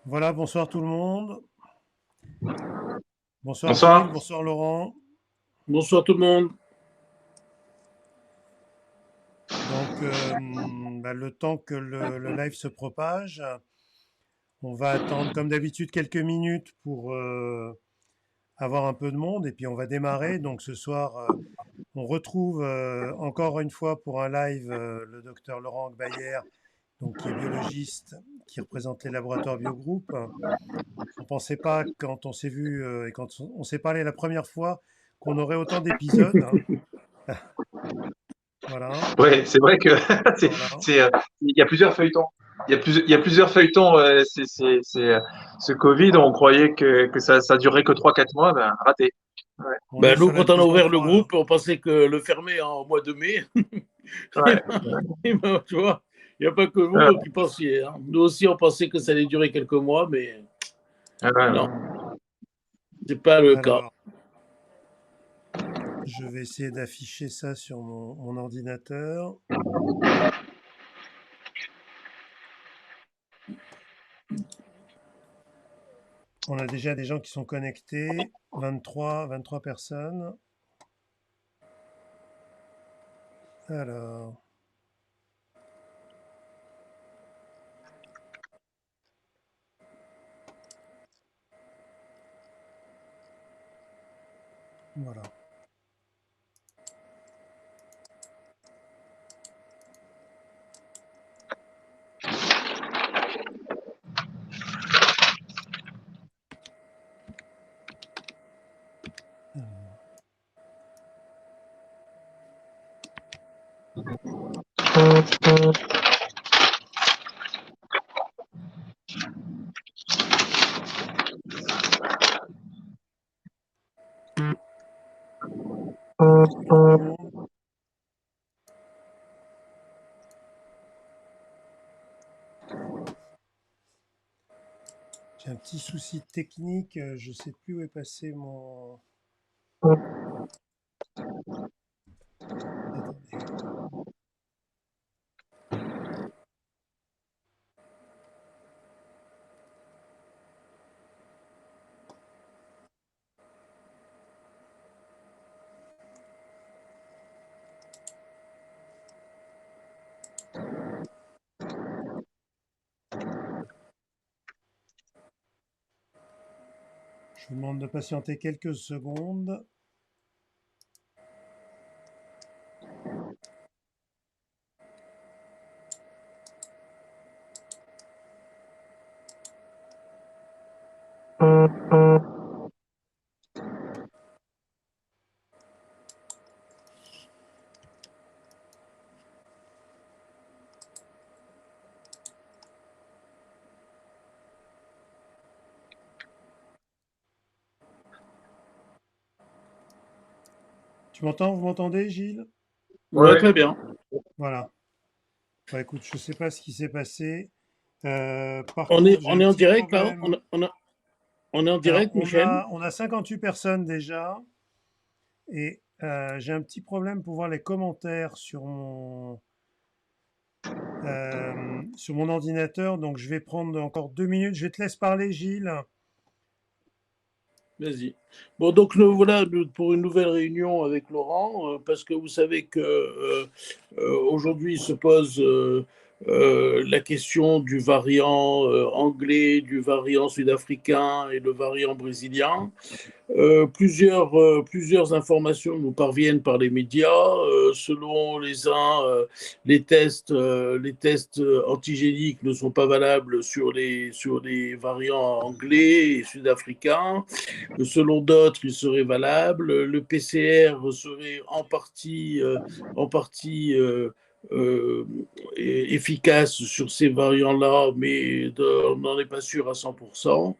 Voilà, bonsoir tout le monde. Bonsoir Gilles, Bonsoir. bonsoir Laurent. Bonsoir tout le monde. Donc, le temps que le live se propage, on va attendre comme d'habitude quelques minutes pour avoir un peu de monde et puis on va démarrer. Donc ce soir, on retrouve encore une fois pour un live le docteur Laurent Bayer, donc qui est biologiste, qui représente les laboratoires Biogroup. On pensait pas quand on s'est vu et quand on s'est parlé la première fois qu'on aurait autant d'épisodes. Voilà, Oui, c'est vrai que voilà. il y a plusieurs feuilletons. Il y a plusieurs feuilletons. Ce Covid, on croyait que ça durerait que 3 4 mois. Ben, raté. Ouais. On est Ben, sur nous, la quand on a saison ouvert le 3 là. groupe, on pensait que le fermer en mois de mai. Ouais. Tu vois, il n'y a pas que Ouais. vous qui pensiez. Hein. Nous aussi, on pensait que ça allait durer quelques mois, mais Ouais, ouais, non, ouais. ce n'est pas le cas. Alors, je vais essayer d'afficher ça sur mon ordinateur. On a déjà des gens qui sont connectés. 23 personnes. Alors, voilà. Alors, merci à tout le monde. J'ai un petit souci technique. Je sais plus où est passé mon. Attendez. Je vous demande de patienter quelques secondes. Tu m'entends? Vous m'entendez, Gilles? Ouais, Ouais, ouais. très bien. Voilà. Bah, écoute, je sais pas ce qui s'est passé. Par On est, contre, j'ai on un est en petit direct, là. problème. On est en Alors, direct, Michel. on a 58 personnes déjà, et j'ai un petit problème pour voir les commentaires sur mon ordinateur, donc je vais prendre encore 2 minutes. Je te laisse parler, Gilles. Vas-y. Bon, donc nous voilà pour une nouvelle réunion avec Laurent, parce que vous savez que aujourd'hui se pose la question du variant anglais, du variant sud-africain et le variant brésilien. Plusieurs informations nous parviennent par les médias. Selon les uns, les tests antigéniques ne sont pas valables sur les variants anglais et sud-africains. Selon d'autres, il serait valable. Le PCR serait en partie efficace sur ces variants-là, mais on n'en est pas sûr à 100%.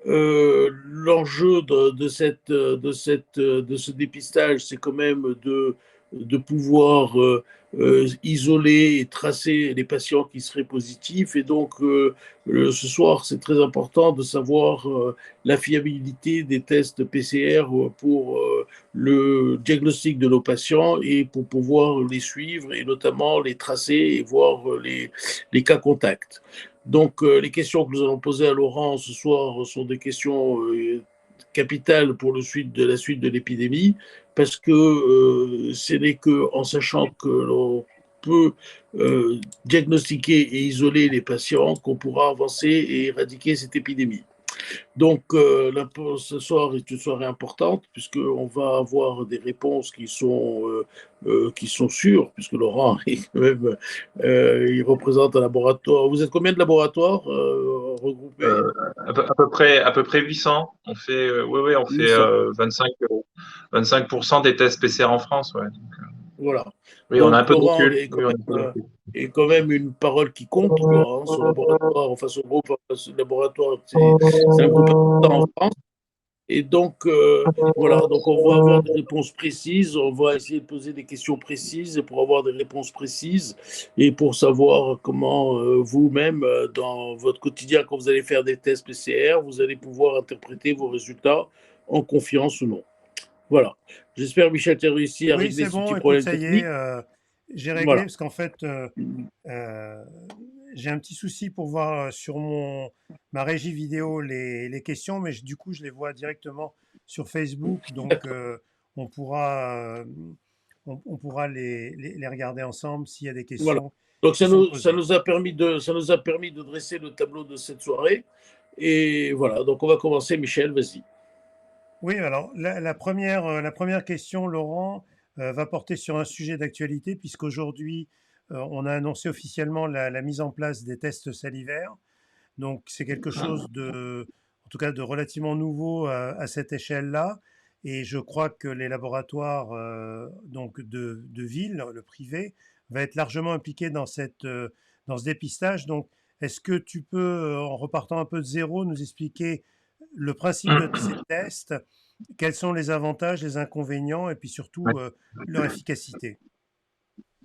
L'enjeu de ce dépistage, c'est quand même de pouvoir isoler et tracer les patients qui seraient positifs. Et donc, ce soir, c'est très important de savoir la fiabilité des tests PCR pour le diagnostic de nos patients et pour pouvoir les suivre et notamment les tracer et voir les cas contacts. Donc, les questions que nous allons poser à Laurent ce soir sont des questions capitales pour la suite de l'épidémie, parce que ce n'est qu'en sachant que l'on peut diagnostiquer et isoler les patients qu'on pourra avancer et éradiquer cette épidémie. Donc, ce soir est une soirée importante, puisqu'on va avoir des réponses qui sont sûres, puisque Laurent est quand même, il représente un laboratoire. Vous êtes combien de laboratoires regroupés? À peu près 800. On fait 800. 25% des tests PCR en France. Ouais. Voilà. Oui, on a Donc, un peu de Laurent recul. Oui, on a un peu de recul. est quand même une parole qui compte, quoi, hein. Son laboratoire, enfin son groupe, ce laboratoire, c'est un groupe important en France. Et donc, voilà, donc on va avoir des réponses précises, on va essayer de poser des questions précises pour avoir des réponses précises et pour savoir comment vous-même, dans votre quotidien, quand vous allez faire des tests PCR, vous allez pouvoir interpréter vos résultats en confiance ou non. Voilà. J'espère, Michel, tu as réussi à Oui, régler c'est ce bon, petit écoute, problème ça y est, technique. j'ai réglé Voilà. parce qu'en fait, euh, j'ai un petit souci pour voir sur ma régie vidéo les questions, mais du coup, je les vois directement sur Facebook, donc D'accord. on pourra les regarder ensemble s'il y a des Voilà. questions Donc, qui sont ça posées. nous a permis ça nous a permis de dresser le tableau de cette soirée. Et voilà. Donc, on va commencer. Michel, vas-y. Oui, alors la première question, Laurent, va porter sur un sujet d'actualité, puisqu'aujourd'hui, on a annoncé officiellement la mise en place des tests salivaires. Donc c'est quelque chose en tout cas de relativement nouveau à cette échelle-là. Et je crois que les laboratoires donc de ville, le privé, va être largement impliqué dans ce dépistage. Donc est-ce que tu peux, en repartant un peu de zéro, nous expliquer le principe de ces tests, quels sont les avantages, les inconvénients et puis surtout leur efficacité?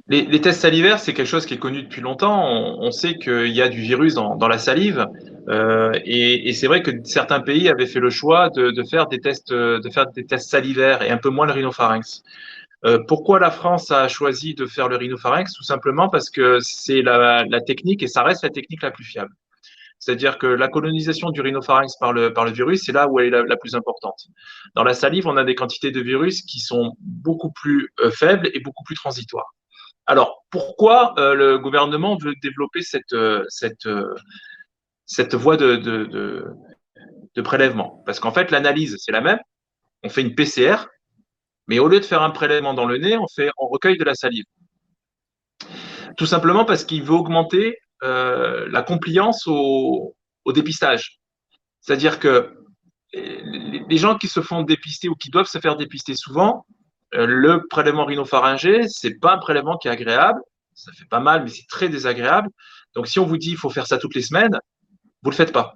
Les tests salivaires, c'est quelque chose qui est connu depuis longtemps. On sait qu'il y a du virus dans la salive, et c'est vrai que certains pays avaient fait le choix de faire des tests salivaires et un peu moins le rhinopharynx. Pourquoi la France a choisi de faire le rhinopharynx? Tout simplement parce que c'est la technique et ça reste la technique la plus fiable. C'est-à-dire que la colonisation du rhinopharynx par le virus, c'est là où elle est la plus importante. Dans la salive, on a des quantités de virus qui sont beaucoup plus faibles et beaucoup plus transitoires. Alors, pourquoi le gouvernement veut développer cette voie de prélèvement? Parce qu'en fait, l'analyse, c'est la même. On fait une PCR, mais au lieu de faire un prélèvement dans le nez, on recueille de la salive. Tout simplement parce qu'il veut augmenter la compliance au dépistage. C'est-à-dire que les gens qui se font dépister ou qui doivent se faire dépister souvent, le prélèvement rhinopharyngé, c'est pas un prélèvement qui est agréable. Ça fait pas mal, mais c'est très désagréable. Donc, si on vous dit qu'il faut faire ça toutes les semaines, vous le faites pas.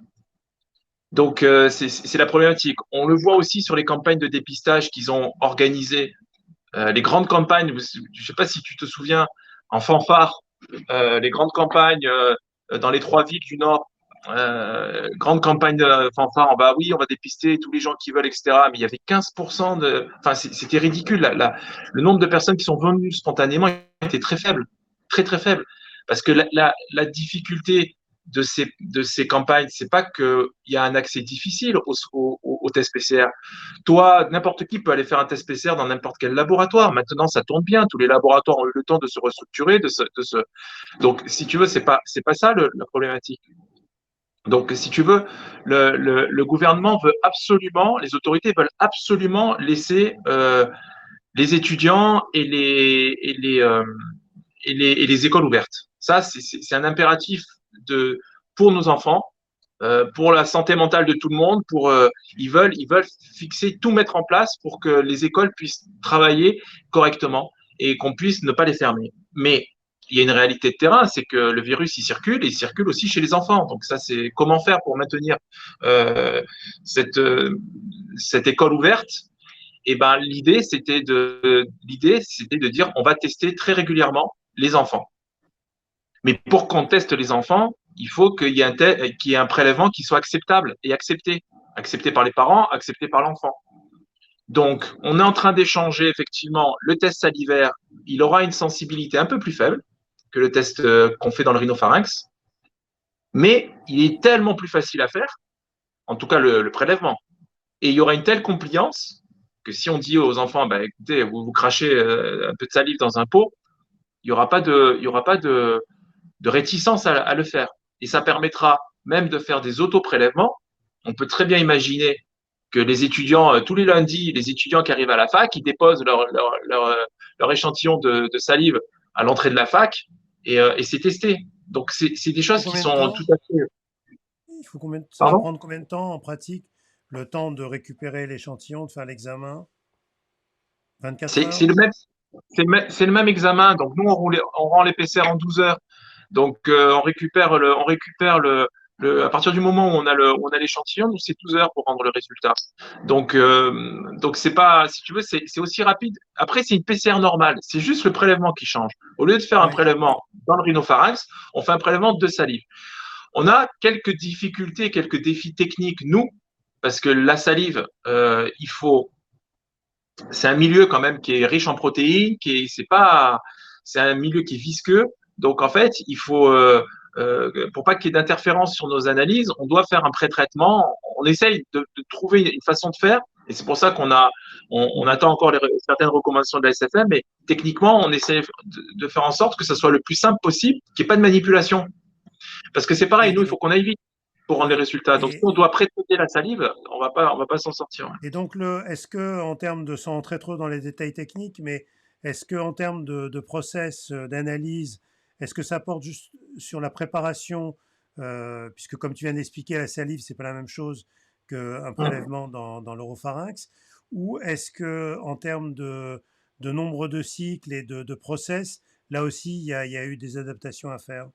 Donc, c'est la problématique. On le voit aussi sur les campagnes de dépistage qu'ils ont organisées, les grandes campagnes. Je ne sais pas si tu te souviens, en fanfare, les grandes campagnes dans les trois villes du Nord, grande campagne de fanfare, oui, on va dépister tous les gens qui veulent, etc. Mais il y avait 15% de. Enfin, c'était ridicule. Le nombre de personnes qui sont venues spontanément était très faible. Très, très faible. Parce que la difficulté de ces campagnes, c'est pas qu'il y a un accès difficile au test PCR. Toi, n'importe qui peut aller faire un test PCR dans n'importe quel laboratoire. Maintenant, ça tourne bien. Tous les laboratoires ont eu le temps de se restructurer, Donc, si tu veux, c'est pas ça la problématique. Donc, si tu veux, le gouvernement veut absolument, les autorités veulent absolument laisser les étudiants et les écoles ouvertes. Ça, c'est un impératif pour nos enfants, pour la santé mentale de tout le monde. Ils veulent fixer, tout mettre en place pour que les écoles puissent travailler correctement et qu'on puisse ne pas les fermer. Mais il y a une réalité de terrain, c'est que le virus, il circule et il circule aussi chez les enfants. Donc ça, c'est comment faire pour maintenir euh, cette, euh, cette école ouverte. Et ben l'idée, c'était de dire on va tester très régulièrement les enfants. Mais pour qu'on teste les enfants, il faut qu'il y ait un prélèvement qui soit acceptable et accepté. Accepté par les parents, accepté par l'enfant. Donc, on est en train d'échanger effectivement le test salivaire. Il aura une sensibilité un peu plus faible que le test qu'on fait dans le rhinopharynx. mais il est tellement plus facile à faire, en tout cas le prélèvement. Et il y aura une telle compliance que si on dit aux enfants, bah, écoutez, vous crachez un peu de salive dans un pot, il n'y aura pas de réticence à le faire. Et ça permettra même de faire des auto-prélèvements. On peut très bien imaginer que les étudiants, tous les lundis, les étudiants qui arrivent à la fac, ils déposent leur échantillon de salive à l'entrée de la fac et c'est testé. Donc, c'est des choses qui Combien de sont tout temps? à fait. Ça va Pardon. prendre combien de temps en pratique, le temps de récupérer l'échantillon, de faire l'examen? 24 C'est heures? le même, c'est le même examen. Donc, nous, on rend les PCR en 12 heures. Donc, à partir du moment où on a l'échantillon, nous, c'est 12 heures pour rendre le résultat. Donc c'est pas, si tu veux, c'est aussi rapide. Après, c'est une PCR normale. C'est juste le prélèvement qui change. Au lieu de faire un Oui. prélèvement dans le rhinopharynx, on fait un prélèvement de salive. On a quelques difficultés, quelques défis techniques, nous, parce que la salive, c'est un milieu quand même qui est riche en protéines, c'est un milieu qui est visqueux. Donc en fait, pour pas qu'il y ait d'interférence sur nos analyses, on doit faire un pré-traitement. On essaye de trouver une façon de faire, et c'est pour ça on attend encore certaines recommandations de la SFM, mais techniquement, on essaie de faire en sorte que ça soit le plus simple possible, qu'il n'y ait pas de manipulation. Parce que c'est pareil, nous, il faut Et, qu'on aille vite pour rendre les résultats. Donc si et, on doit pré-traiter la salive, on va pas s'en sortir. et donc, est-ce que, en termes de, sans entrer trop dans les détails techniques, mais est-ce que, en termes de process d'analyse, est-ce que ça porte juste sur la préparation, puisque comme tu viens d'expliquer, la salive, c'est pas la même chose qu'un prélèvement dans l'oropharynx, ou est-ce que, en termes de nombre de cycles et de process, là aussi, il y a eu des adaptations à faire?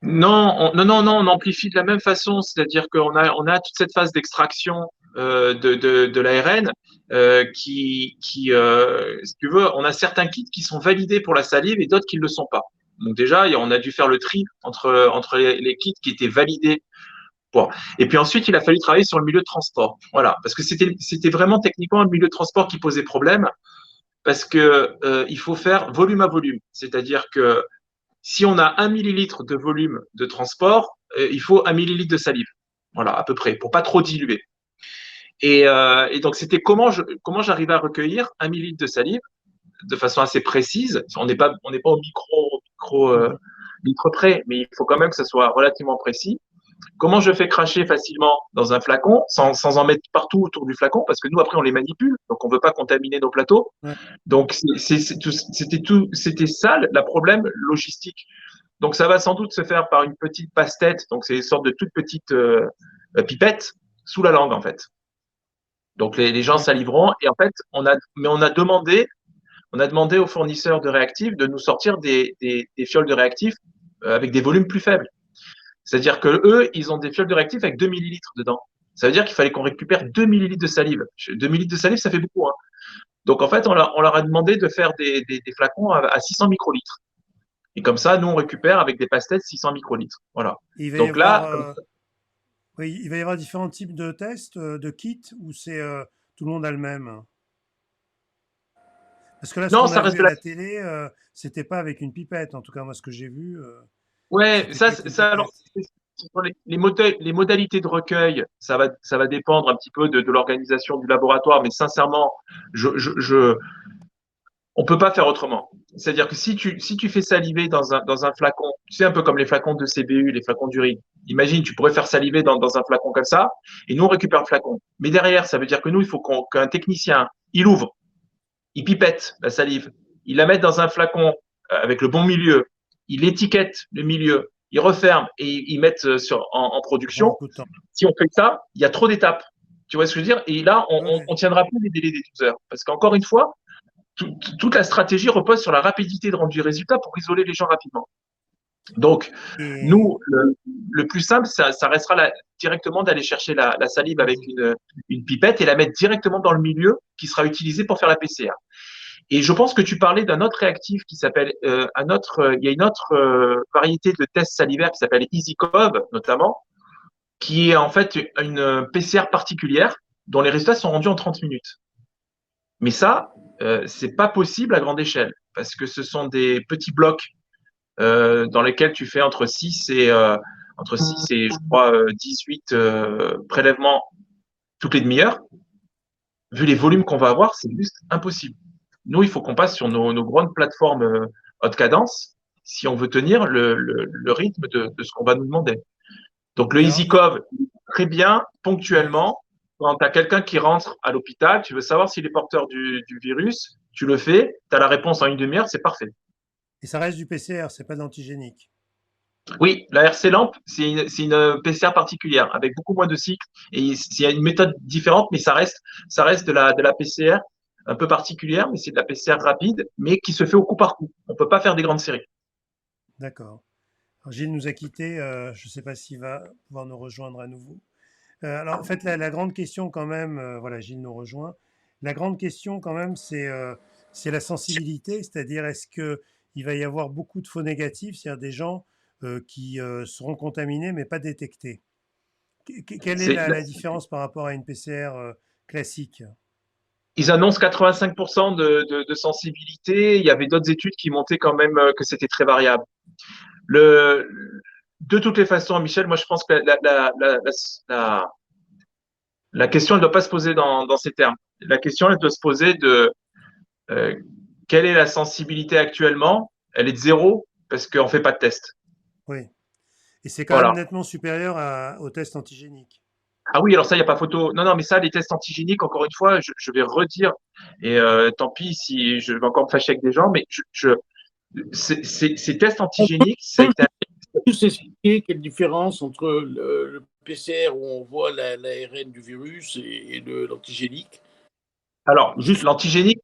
Non, non, on amplifie de la même façon, c'est-à-dire on a toute cette phase d'extraction de l'ARN si tu veux, on a certains kits qui sont validés pour la salive et d'autres qui ne le sont pas. Donc déjà, on a dû faire le tri entre les kits qui étaient validés. Bon. Et puis ensuite, il a fallu travailler sur le milieu de transport. Voilà, parce que c'était vraiment techniquement le milieu de transport qui posait problème, parce que il faut faire volume à volume, c'est-à-dire que si on a 1 millilitre de volume de transport, il faut 1 millilitre de salive. Voilà, à peu près, pour pas trop diluer. Et donc, c'était comment j'arrivais à recueillir 1 millilitre de salive de façon assez précise. On n'est pas au micro près, mais il faut quand même que ce soit relativement précis. Comment je fais cracher facilement dans un flacon sans en mettre partout autour du flacon, parce que nous, après, on les manipule, donc on ne veut pas contaminer nos plateaux. Ouais. Donc, c'était ça le problème logistique. Donc, ça va sans doute se faire par une petite passe-tête. Donc, c'est une sorte de toute petite pipette sous la langue, en fait. Donc, les gens D'accord. saliveront. Et en fait, on a demandé aux fournisseurs de réactifs de nous sortir des fioles de réactifs avec des volumes plus faibles. C'est-à-dire que eux, ils ont des fioles de réactifs avec 2 millilitres dedans. Ça veut dire qu'il fallait qu'on récupère 2 millilitres de salive. 2 millilitres de salive, ça fait beaucoup. Hein. Donc, en fait, on leur a demandé de faire des flacons à 600 microlitres. Et comme ça, nous, on récupère avec des pastèques 600 microlitres. Voilà. Et il va y Donc avoir, là, oui, il va y avoir différents types de tests, de kits, ou c'est tout le monde a le même? Parce que là, ce non, qu'on a ça vu reste à de la. la télé, c'était pas avec une pipette. En tout cas, moi, ce que j'ai vu, Ouais, c'était pas avec une alors, pipette. sur les modalités de recueil, ça va dépendre un petit peu de l'organisation du laboratoire, mais sincèrement, on peut pas faire autrement. C'est-à-dire que si tu fais saliver dans un flacon, tu sais, un peu comme les flacons de CBU, les flacons d'urine. Imagine, tu pourrais faire saliver dans un flacon comme ça, et nous, on récupère le flacon. Mais derrière, ça veut dire que nous, il faut qu'un technicien, il ouvre, il pipette la salive, il la met dans un flacon avec le bon milieu, il étiquette le milieu, il referme et il met en Ça prend production. beaucoup de temps. Si on fait ça, il y a trop d'étapes. Tu vois ce que je veux dire? Et là, Ouais. on tiendra plus les délais des 12 heures. Parce qu'encore une fois, toute la stratégie repose sur la rapidité de rendu du résultat pour isoler les gens rapidement. Donc, Et, nous, le plus simple, ça restera directement d'aller chercher la salive avec une pipette et la mettre directement dans le milieu qui sera utilisé pour faire la PCR. Et je pense que tu parlais d'un autre réactif qui s'appelle il y a une autre variété de tests salivaires qui s'appelle EasyCov notamment, qui est en fait une PCR particulière dont les résultats sont rendus en 30 minutes. Mais ça, c'est pas possible à grande échelle parce que ce sont des petits blocs dans lesquels tu fais entre 6 et, je crois, 18 prélèvements toutes les demi-heures, vu les volumes qu'on va avoir, c'est juste impossible. Nous, il faut qu'on passe sur nos grandes plateformes haute cadence si on veut tenir le rythme de ce qu'on va nous demander. Donc, le EasyCov, très bien, ponctuellement, quand tu as quelqu'un qui rentre à l'hôpital, tu veux savoir s'il est porteur du virus, tu le fais, tu as la réponse en une demi-heure, c'est parfait. Et ça reste du PCR, c'est pas de l'antigénique. Oui, la RC Lamp, c'est une PCR particulière, avec beaucoup moins de cycles. Et il y a une méthode différente, mais ça reste de la PCR un peu particulière, mais c'est de la PCR rapide, mais qui se fait au coup par coup. On ne peut pas faire des grandes séries. D'accord. Gilles nous a quittés, je ne sais pas s'il va pouvoir nous rejoindre à nouveau. Alors en fait, la grande question quand même, voilà, Gilles nous rejoint. La grande question quand même, c'est la sensibilité, c'est-à-dire est-ce qu'il va y avoir beaucoup de faux négatifs, c'est-à-dire des gens qui seront contaminés mais pas détectés. Quelle est la différence par rapport à une PCR classique? Ils annoncent 85% de sensibilité. Il y avait d'autres études qui montraient quand même que c'était très variable. De toutes les façons, Michel, moi je pense que la question, elle ne doit pas se poser dans ces termes. La question, elle doit se poser de quelle est la sensibilité actuellement? Elle est de 0 parce qu'on ne fait pas de test. Oui. Et c'est quand même nettement supérieur au test antigénique. Ah oui, alors ça, il n'y a pas photo. Non, mais ça, les tests antigéniques, encore une fois, je vais redire, et tant pis si je vais encore me fâcher avec des gens, mais ces tests antigéniques, ça a été tous expliquer quelle différence entre le PCR où on voit l'ARN du virus et l'antigénique? Alors, juste l'antigénique,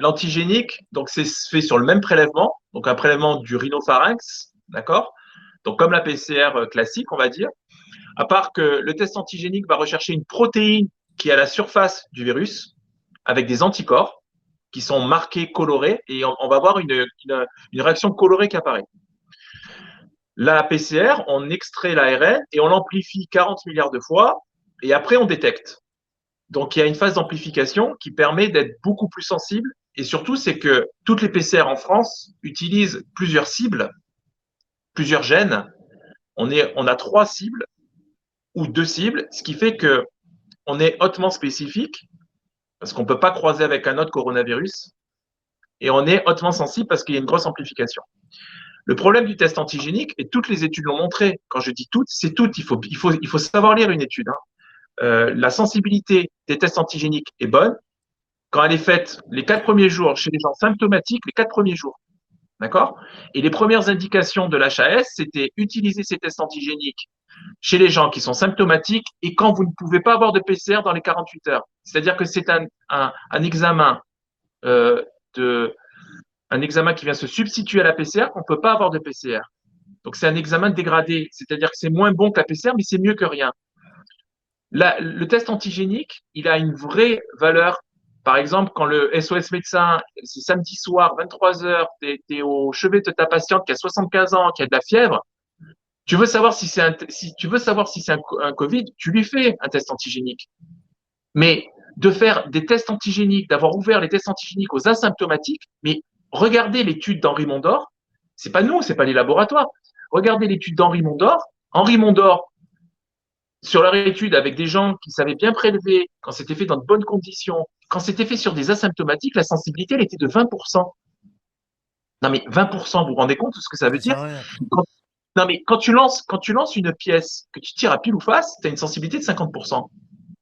l'antigénique, donc c'est fait sur le même prélèvement, donc un prélèvement du rhinopharynx, d'accord? Donc comme la PCR classique, on va dire, à part que le test antigénique va rechercher une protéine qui est à la surface du virus avec des anticorps qui sont marqués, colorés, et on va avoir une réaction colorée qui apparaît. La PCR, on extrait l'ARN et on l'amplifie 40 milliards de fois, et après on détecte. Donc il y a une phase d'amplification qui permet d'être beaucoup plus sensible, et surtout c'est que toutes les PCR en France utilisent plusieurs cibles, plusieurs gènes. On a 3 cibles ou 2 cibles, ce qui fait que on est hautement spécifique parce qu'on ne peut pas croiser avec un autre coronavirus, et on est hautement sensible parce qu'il y a une grosse amplification. Le problème du test antigénique, et toutes les études l'ont montré, quand je dis toutes, c'est toutes, il faut savoir lire une étude. La sensibilité des tests antigéniques est bonne quand elle est faite les 4 premiers jours chez les gens symptomatiques, les 4 premiers jours. D'accord? Et les premières indications de l'HAS, c'était utiliser ces tests antigéniques chez les gens qui sont symptomatiques et quand vous ne pouvez pas avoir de PCR dans les 48 heures. C'est-à-dire que c'est un examen un examen qui vient se substituer à la PCR qu'on ne peut pas avoir de PCR. Donc c'est un examen dégradé, c'est-à-dire que c'est moins bon que la PCR, mais c'est mieux que rien. Le test antigénique, il a une vraie valeur. Par exemple, quand le SOS médecin, c'est samedi soir, 23h, tu es au chevet de ta patiente qui a 75 ans, qui a de la fièvre, tu veux savoir si c'est un Covid, tu lui fais un test antigénique. Mais de faire des tests antigéniques, d'avoir ouvert les tests antigéniques aux asymptomatiques, mais regardez l'étude d'Henri Mondor, c'est pas nous, c'est pas les laboratoires. Regardez l'étude d'Henri Mondor. Henri Mondor, sur leur étude avec des gens qui savaient bien prélever, quand c'était fait dans de bonnes conditions, quand c'était fait sur des asymptomatiques, la sensibilité, elle était de 20%. Non mais 20%, vous vous rendez compte de ce que ça veut dire? Non mais quand tu lances une pièce que tu tires à pile ou face, tu as une sensibilité de 50%.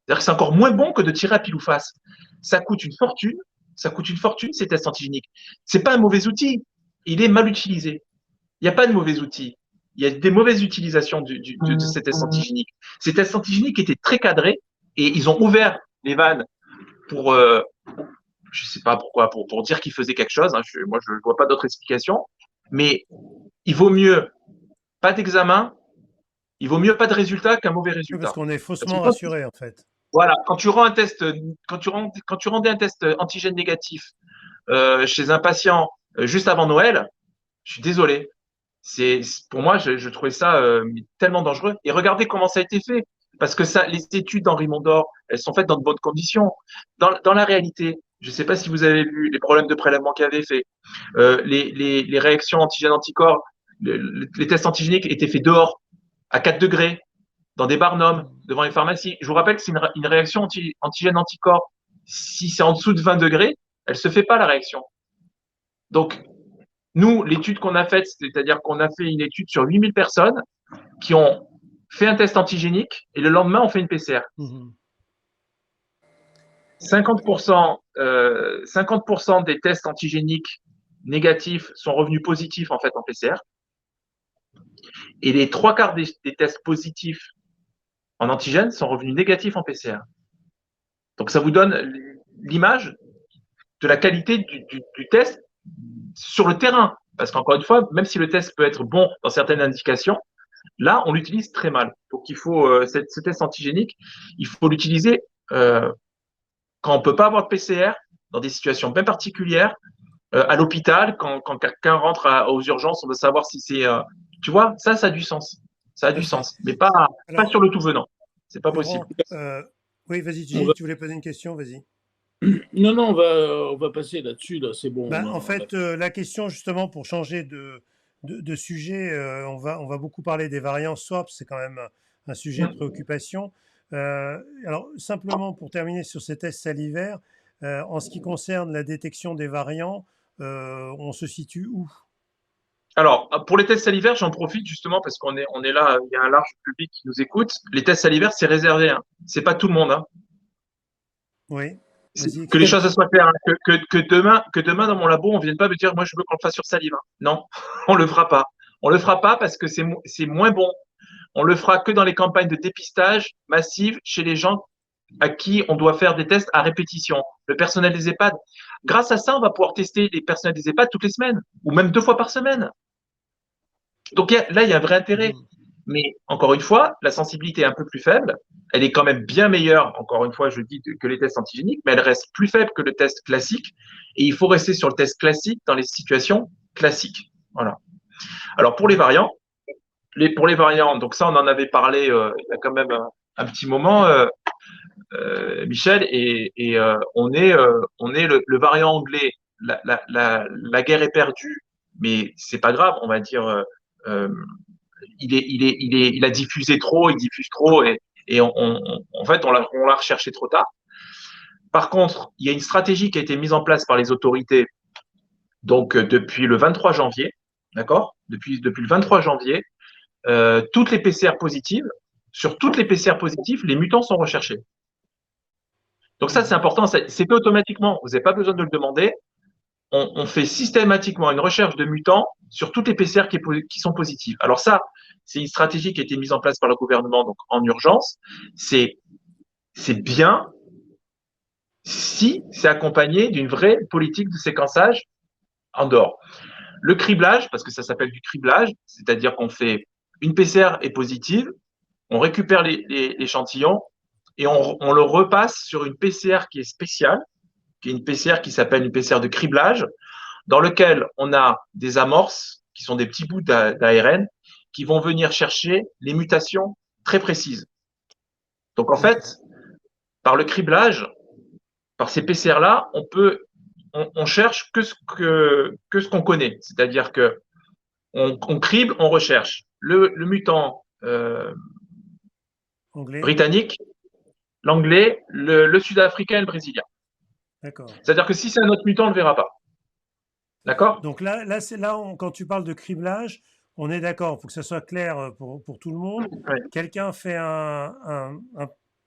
C'est-à-dire que c'est encore moins bon que de tirer à pile ou face. Ça coûte une fortune, ces tests antigéniques. C'est pas un mauvais outil, il est mal utilisé. Il n'y a pas de mauvais outil. Il y a des mauvaises utilisations de ces tests antigéniques. Ces tests antigéniques étaient très cadrés et ils ont ouvert les vannes pour, je sais pas pourquoi, pour dire qu'ils faisaient quelque chose. Hein. Moi, je ne vois pas d'autre explication. Mais il vaut mieux pas d'examen, il vaut mieux pas de résultat qu'un mauvais résultat. Parce qu'on est faussement rassuré, en fait. Voilà, quand tu rendais un test antigène négatif chez un patient juste avant Noël, je suis désolé. Pour moi, je trouvais ça tellement dangereux. Et regardez comment ça a été fait. Parce que les études d'Henri Mondor, elles sont faites dans de bonnes conditions. Dans la réalité, je ne sais pas si vous avez vu les problèmes de prélèvement qu'il avait fait, les réactions antigènes-anticorps les tests antigéniques étaient faits dehors, à 4 degrés, dans des barnums, devant les pharmacies. Je vous rappelle que c'est une réaction antigène-anticorps. Si c'est en dessous de 20 degrés, elle ne se fait pas, la réaction. Donc, nous, l'étude qu'on a faite, c'est-à-dire qu'on a fait une étude sur 8000 personnes qui ont fait un test antigénique et le lendemain, on fait une PCR. 50% des tests antigéniques négatifs sont revenus positifs en fait en PCR. Et les 3/4 des tests positifs en antigène sont revenus négatifs en PCR. Donc, ça vous donne l'image de la qualité du test sur le terrain. Parce qu'encore une fois, même si le test peut être bon dans certaines indications, là, on l'utilise très mal. Donc, il faut ce test antigénique, il faut l'utiliser quand on ne peut pas avoir de PCR, dans des situations bien particulières, à l'hôpital, quand quelqu'un rentre aux urgences, on veut savoir si c'est… tu vois, ça a du sens. Ça a du sens, mais pas sur le tout venant. C'est pas possible. Oui, vas-y, tu voulais poser une question, vas-y. Non, on va passer là-dessus, là, c'est bon. En fait, la question, justement, pour changer de sujet, on va beaucoup parler des variants SWAP, c'est quand même un sujet de préoccupation. Alors, simplement, pour terminer sur ces tests salivaires, en ce qui concerne la détection des variants, on se situe où? Alors, pour les tests salivaires, j'en profite justement parce qu'on est là, il y a un large public qui nous écoute. Les tests salivaires, c'est réservé. Hein. C'est pas tout le monde. Hein. Oui. Que les choses soient claires. Hein. Que demain, dans mon labo, on ne vienne pas me dire, moi, je veux qu'on le fasse sur salive. Hein. Non, on le fera pas. On le fera pas parce que c'est moins bon. On le fera que dans les campagnes de dépistage massives chez les gens à qui on doit faire des tests à répétition. Le personnel des EHPAD. Grâce à ça, on va pouvoir tester les personnels des EHPAD toutes les semaines ou même 2 fois par semaine. Donc là, il y a un vrai intérêt. Mais encore une fois, la sensibilité est un peu plus faible. Elle est quand même bien meilleure, encore une fois, je dis, que les tests antigéniques, mais elle reste plus faible que le test classique. Et il faut rester sur le test classique dans les situations classiques. Voilà. Alors, pour les variants, donc ça, on en avait parlé il y a quand même un petit moment, Michel, et on est le variant anglais. La guerre est perdue, mais c'est pas grave, on va dire. Il a diffusé trop, il diffuse trop, et en fait, on l'a recherché trop tard. Par contre, il y a une stratégie qui a été mise en place par les autorités, donc depuis le 23 janvier, d'accord, depuis le 23 janvier, toutes les PCR positives, sur toutes les PCR positives, les mutants sont recherchés. Donc ça, c'est important, c'est fait automatiquement, vous n'avez pas besoin de le demander. On fait systématiquement une recherche de mutants sur toutes les PCR qui sont positives. Alors ça, c'est une stratégie qui a été mise en place par le gouvernement donc en urgence. C'est bien si c'est accompagné d'une vraie politique de séquençage en dehors. Le criblage, parce que ça s'appelle du criblage, c'est-à-dire qu'on fait une PCR est positive, on récupère l'échantillon et on le repasse sur une PCR qui est spéciale, qui est une PCR qui s'appelle une PCR de criblage, dans lequel on a des amorces, qui sont des petits bouts d'ARN, qui vont venir chercher les mutations très précises. Donc, en fait, par le criblage, par ces PCR-là, on cherche que ce qu'on connaît. C'est-à-dire que on crible, on recherche le mutant britannique, l'anglais, le sud-africain et le brésilien. D'accord. C'est-à-dire que si c'est un autre mutant, on ne le verra pas. D'accord? Donc là quand tu parles de criblage, on est d'accord, il faut que ça soit clair pour tout le monde. Oui. Quelqu'un fait un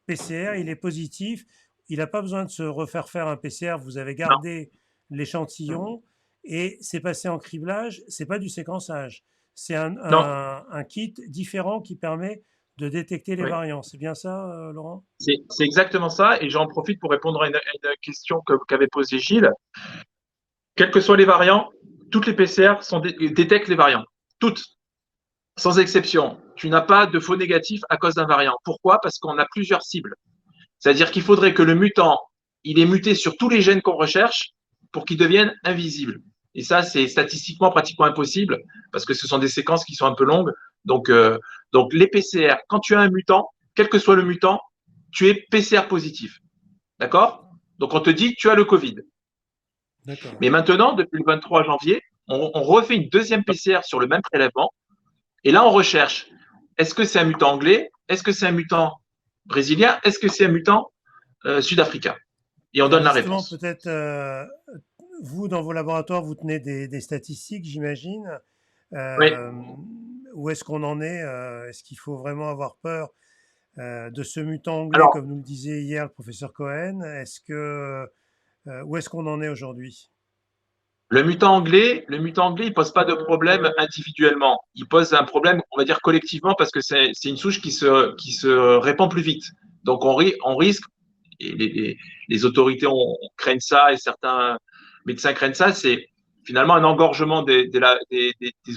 PCR, il est positif, il n'a pas besoin de se refaire faire un PCR, vous avez gardé l'échantillon et c'est passé en criblage, c'est pas du séquençage, c'est un kit différent qui permet de détecter les variants. C'est bien ça, Laurent? C'est exactement ça, et j'en profite pour répondre à une question qu'avait posée Gilles. Quels que soient les variants, toutes les PCR détectent les variants. Toutes, sans exception. Tu n'as pas de faux négatif à cause d'un variant. Pourquoi? Parce qu'on a plusieurs cibles. C'est-à-dire qu'il faudrait que le mutant, il est muté sur tous les gènes qu'on recherche pour qu'il devienne invisible. Et ça, c'est statistiquement pratiquement impossible parce que ce sont des séquences qui sont un peu longues. Donc les PCR, quand tu as un mutant, quel que soit le mutant, tu es PCR positif. D'accord? Donc, on te dit que tu as le Covid. Mais maintenant, depuis le 23 janvier, on refait une deuxième PCR sur le même prélèvement. Et là, on recherche, est-ce que c'est un mutant anglais? Est-ce que c'est un mutant brésilien? Est-ce que c'est un mutant sud-africain? Et on Alors donne la justement, réponse. peut-être, vous, dans vos laboratoires, vous tenez des statistiques, j'imagine. Oui. Euh, Où est-ce qu'on en est? Est-ce qu'il faut vraiment avoir peur de ce mutant anglais, Alors, comme nous le disait hier le professeur Cohen? Où est-ce qu'on en est aujourd'hui? le mutant anglais, il pose pas de problème individuellement. Il pose un problème, on va dire collectivement, parce que c'est une souche qui se répand plus vite. Donc on risque, et les autorités craignent ça, et certains médecins craignent ça, c'est finalement un engorgement des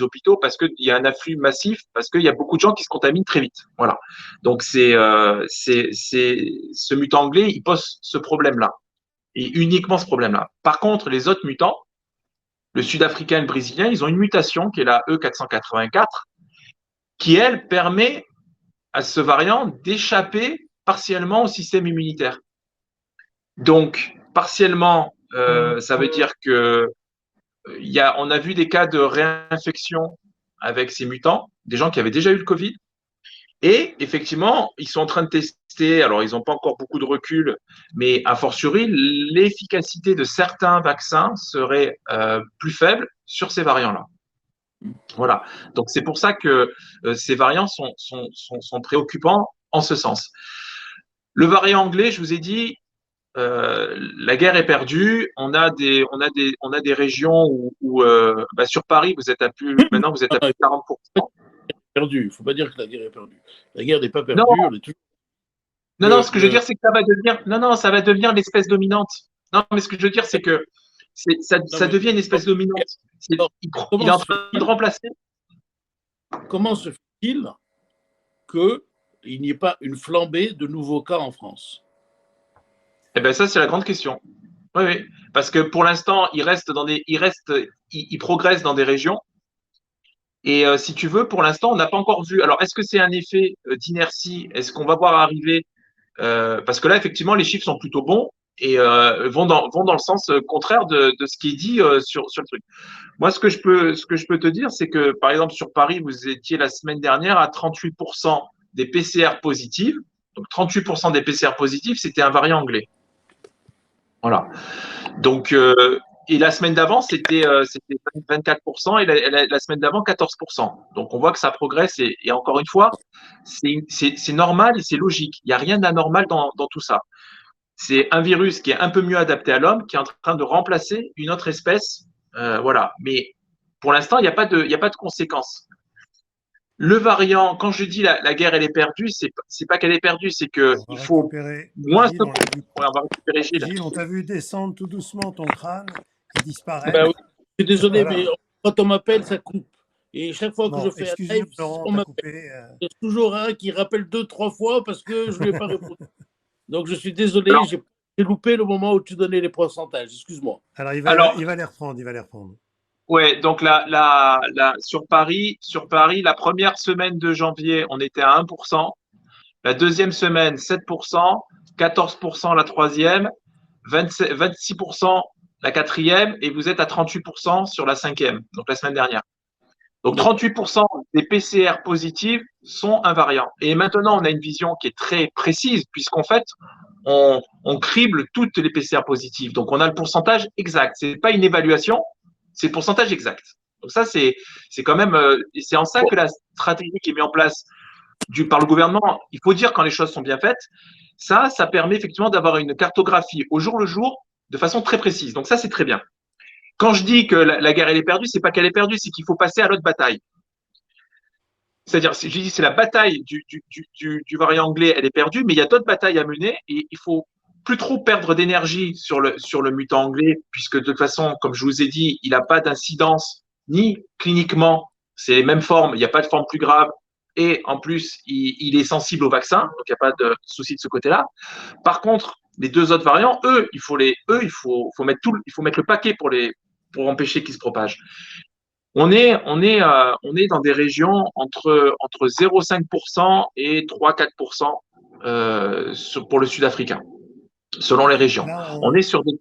hôpitaux parce qu'il y a un afflux massif, parce qu'il y a beaucoup de gens qui se contaminent très vite. Voilà. Donc ce mutant anglais, il pose ce problème-là, et uniquement ce problème-là. Par contre, les autres mutants, le sud-africain et le brésilien, ils ont une mutation qui est la E484, qui, elle, permet à ce variant d'échapper partiellement au système immunitaire. Donc, partiellement, ça veut dire que on a vu des cas de réinfection avec ces mutants, des gens qui avaient déjà eu le Covid. Et effectivement, ils sont en train de tester, alors ils n'ont pas encore beaucoup de recul, mais a fortiori, l'efficacité de certains vaccins serait plus faible sur ces variants-là. Voilà. Donc c'est pour ça que ces variants sont préoccupants en ce sens. Le variant anglais, je vous ai dit, la guerre est perdue. On a des régions où sur Paris, maintenant vous êtes à plus de 40%. Perdu. Il ne faut pas dire que la guerre est perdue. La guerre n'est pas Non, perdue. On est toujours... non, ce que je veux dire, c'est que ça va devenir, non, ça va devenir l'espèce dominante. Non, mais ce que je veux dire, c'est que ça devient une espèce dominante. Il est en train de remplacer. Comment se fait-il qu'il n'y ait pas une flambée de nouveaux cas en France? Eh bien, ça, c'est la grande question. Oui, oui. Parce que pour l'instant, il progresse dans des régions. Et si tu veux, pour l'instant, on n'a pas encore vu. Alors, est-ce que c'est un effet d'inertie? Est-ce qu'on va voir arriver parce que là, effectivement, les chiffres sont plutôt bons et vont dans le sens contraire de ce qui est dit sur le truc. Moi, ce que je peux te dire, c'est que, par exemple, sur Paris, vous étiez la semaine dernière à 38% des PCR positives. Donc, 38% des PCR positifs, c'était un variant anglais. Voilà. Donc, et la semaine d'avant, c'était 24% et la semaine d'avant, 14%. Donc, on voit que ça progresse et encore une fois, c'est normal et c'est logique. Il n'y a rien d'anormal dans tout ça. C'est un virus qui est un peu mieux adapté à l'homme, qui est en train de remplacer une autre espèce. Voilà. Mais pour l'instant, il n'y a pas de conséquences. Le variant, quand je dis la guerre, elle est perdue, c'est pas qu'elle est perdue, c'est qu'il faut moins se. On va récupérer Gilles. Gilles, on t'a vu descendre tout doucement ton crâne et disparaître. Ben oui. Je suis désolé, voilà. Mais quand on m'appelle, ça coupe. Et chaque fois que je fais un live, on m'appelle. Il y a toujours un qui rappelle 2-3 fois parce que je ne lui ai pas répondu. Donc je suis désolé, j'ai loupé le moment où tu donnais les pourcentages. Excuse-moi. Alors il va les reprendre. Ouais, donc sur Paris, la première semaine de janvier, on était à 1%. La deuxième semaine, 7%, 14% la troisième, 26% la quatrième, et vous êtes à 38% sur la cinquième, donc la semaine dernière. Donc 38% des PCR positifs sont invariants. Et maintenant, on a une vision qui est très précise, puisqu'en fait, on crible toutes les PCR positives. Donc on a le pourcentage exact. C'est pas une évaluation, c'est le pourcentage exact. Donc ça, c'est quand même, c'est en ça que la stratégie qui est mise en place par le gouvernement, il faut dire quand les choses sont bien faites, ça permet effectivement d'avoir une cartographie au jour le jour de façon très précise. Donc ça, c'est très bien. Quand je dis que la guerre, elle est perdue, c'est pas qu'elle est perdue, c'est qu'il faut passer à l'autre bataille. C'est-à-dire, je dis, c'est la bataille du variant anglais, elle est perdue, mais il y a d'autres batailles à mener et il faut plus trop perdre d'énergie sur le mutant anglais, puisque de toute façon, comme je vous ai dit, il n'a pas d'incidence ni cliniquement, c'est les mêmes formes, il n'y a pas de forme plus grave, et en plus, il est sensible au vaccin, donc il n'y a pas de souci de ce côté-là. Par contre, les deux autres variants, il faut mettre le paquet pour empêcher qu'ils se propagent. On est dans des régions entre 0,5% et 3-4% pour le sud-africain, selon les régions. Là, on est sur des.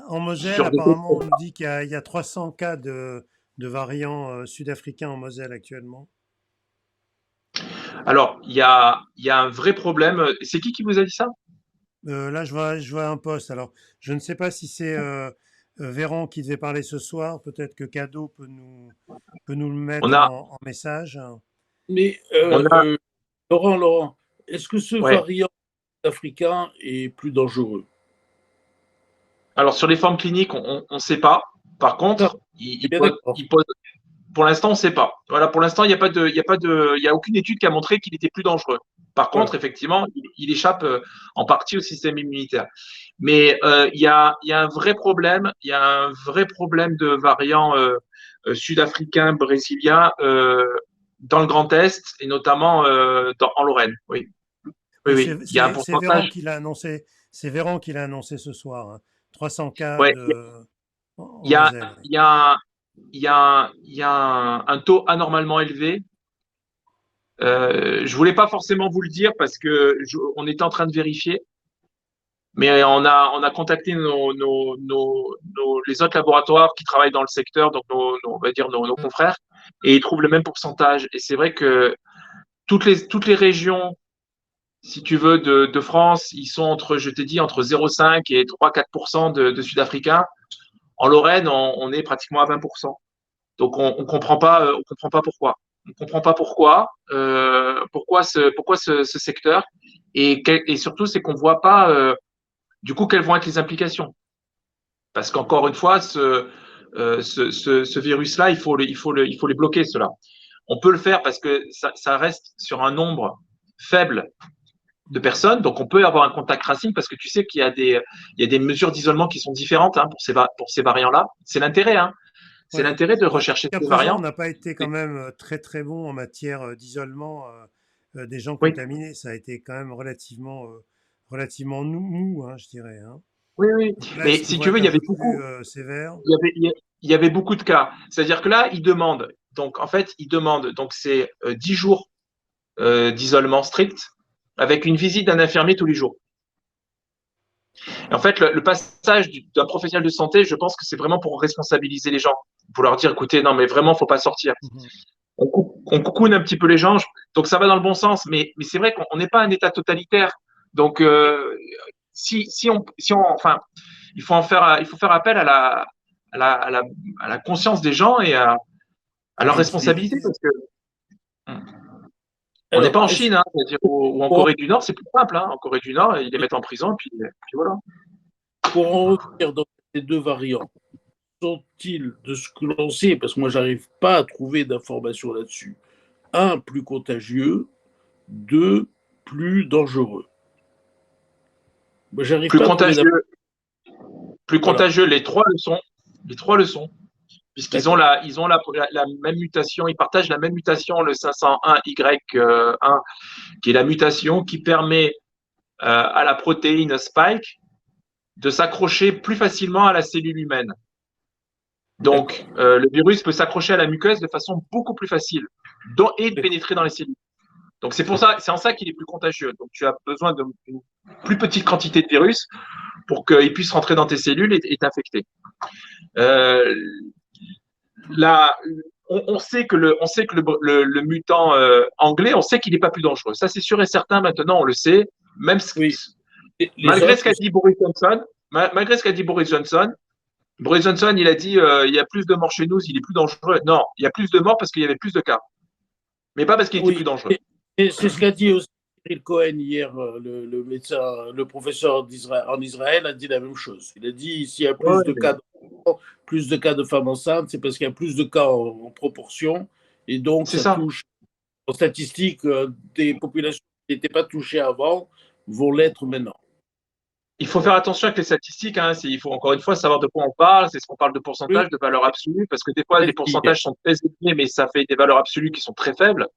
En Moselle, sur des apparemment, on nous dit qu'il y a 300 cas de variants sud-africains en Moselle actuellement. Alors, il y a un vrai problème. C'est qui vous a dit ça? Là, je vois un post. Alors, je ne sais pas si c'est Véran qui devait parler ce soir. Peut-être que Cadeau peut nous le On mettre a, en message. Mais on a, Laurent, est-ce que ce ouais. variant africain est plus dangereux? Alors, sur les formes cliniques, on ne sait pas. Par Non, contre, c'est bien d'accord. pour l'instant, on ne sait pas. Voilà, pour l'instant, il y a aucune étude qui a montré qu'il était plus dangereux. Par contre, Voilà. effectivement, il échappe en partie au système immunitaire. Mais il y a un vrai problème. Il y a un vrai problème de variants sud-africains, brésiliens dans le Grand Est et notamment en Lorraine. Oui, oui, Oui, oui. Il y a un c'est Véran pourcentage. qui l'a annoncé. C'est Véran qui l'a annoncé ce soir, hein. 300 cas Ouais, en il y a, Moselle. Oui. il y a, il y a un taux anormalement élevé. Je voulais pas forcément vous le dire parce que on était en train de vérifier, mais on a contacté les autres laboratoires qui travaillent dans le secteur, donc on va dire nos confrères, et ils trouvent le même pourcentage. Et c'est vrai que toutes les régions, si tu veux, de France, ils sont entre, je t'ai dit, entre 0,5 et 3-4% de Sud-Africains. En Lorraine, on est pratiquement à 20%. Donc on comprend pas pourquoi. On comprend pas pourquoi ce secteur et surtout c'est qu'on voit pas du coup quelles vont être les implications. Parce qu'encore une fois, ce virus-là, il faut les bloquer cela. On peut le faire parce que ça reste sur un nombre faible de personnes, donc on peut avoir un contact tracing parce que tu sais il y a des mesures d'isolement qui sont différentes hein, pour ces variants-là. C'est l'intérêt, hein. C'est Ouais. l'intérêt de Bon, rechercher jusqu'à ces présent, on variants. n'a pas été quand même très très bon en matière d'isolement des gens Oui, contaminés. Ça a été quand même relativement mou, hein, je dirais, hein. oui, oui. Donc là, Mais est-ce qu'ils si vont tu veux, être un peu plus sévères? il y avait beaucoup de cas. C'est-à-dire que là, ils demandent, donc en fait, ils demandent, donc c'est 10 jours d'isolement strict avec une visite d'un infirmier tous les jours. Et en fait, le passage d'un professionnel de santé, je pense que c'est vraiment pour responsabiliser les gens, pour leur dire, écoutez, non, mais vraiment, faut pas sortir. Mhm. On coucoune un petit peu les gens, donc ça va dans le bon sens, mais c'est vrai qu'on n'est pas un État totalitaire. Donc, enfin, il faut faire appel à la, à la, à la conscience des gens et à leur responsabilité Sensibiliser. parce que on n'est pas Alors, en Chine, hein, c'est-à-dire, ou en pour, Corée du Nord, c'est plus simple. Hein. En Corée du Nord, ils les mettent en prison, puis voilà. pour en revenir dans ces deux variants, sont-ils, de ce que l'on sait, parce que moi, j'arrive pas à trouver d'informations là-dessus, un, plus contagieux, deux, plus dangereux? Moi, j'arrive Plus pas à trouver d'informations. contagieux, plus Voilà, contagieux, les trois le sont. Les trois le sont. Puisqu'ils ont d'accord. la même mutation, ils partagent la même mutation, le 501Y1, qui est la mutation qui permet à la protéine spike de s'accrocher plus facilement à la cellule humaine. D'accord. Donc, le virus peut s'accrocher à la muqueuse de façon beaucoup plus facile et de pénétrer dans les cellules. Donc, c'est en ça qu'il est plus contagieux. Donc, tu as besoin d'une plus petite quantité de virus pour qu'il puisse rentrer dans tes cellules et t'infecter. Euh, là, on sait que le mutant anglais, on sait qu'il n'est pas plus dangereux. Ça, c'est sûr et certain. Maintenant, on le sait. Même Oui. Les malgré ce autres, qu'a dit Boris Johnson, malgré ce qu'a dit Boris Johnson, il a dit il y a plus de morts chez nous, il est plus dangereux. Non, il y a plus de morts parce qu'il y avait plus de cas, mais pas parce qu'il était plus oui. dangereux. Et c'est ce qu'a dit aussi Cyril Cohen hier, le médecin, le professeur en Israël a dit la même chose. Il a dit s'il y a Ouais, plus de cas de femmes enceintes, c'est parce qu'il y a plus de cas en proportion, et donc c'est ça ça. touche en statistique des populations qui n'étaient pas touchées avant vont l'être maintenant. Il faut faire Voilà. attention avec les statistiques. Hein. Il faut encore une fois savoir de quoi on parle. C'est ce qu'on parle de Oui, pourcentage, de valeur absolue, parce que des fois, les vas-y, hier. pourcentages sont très élevés, mais ça fait des valeurs absolues qui sont très faibles.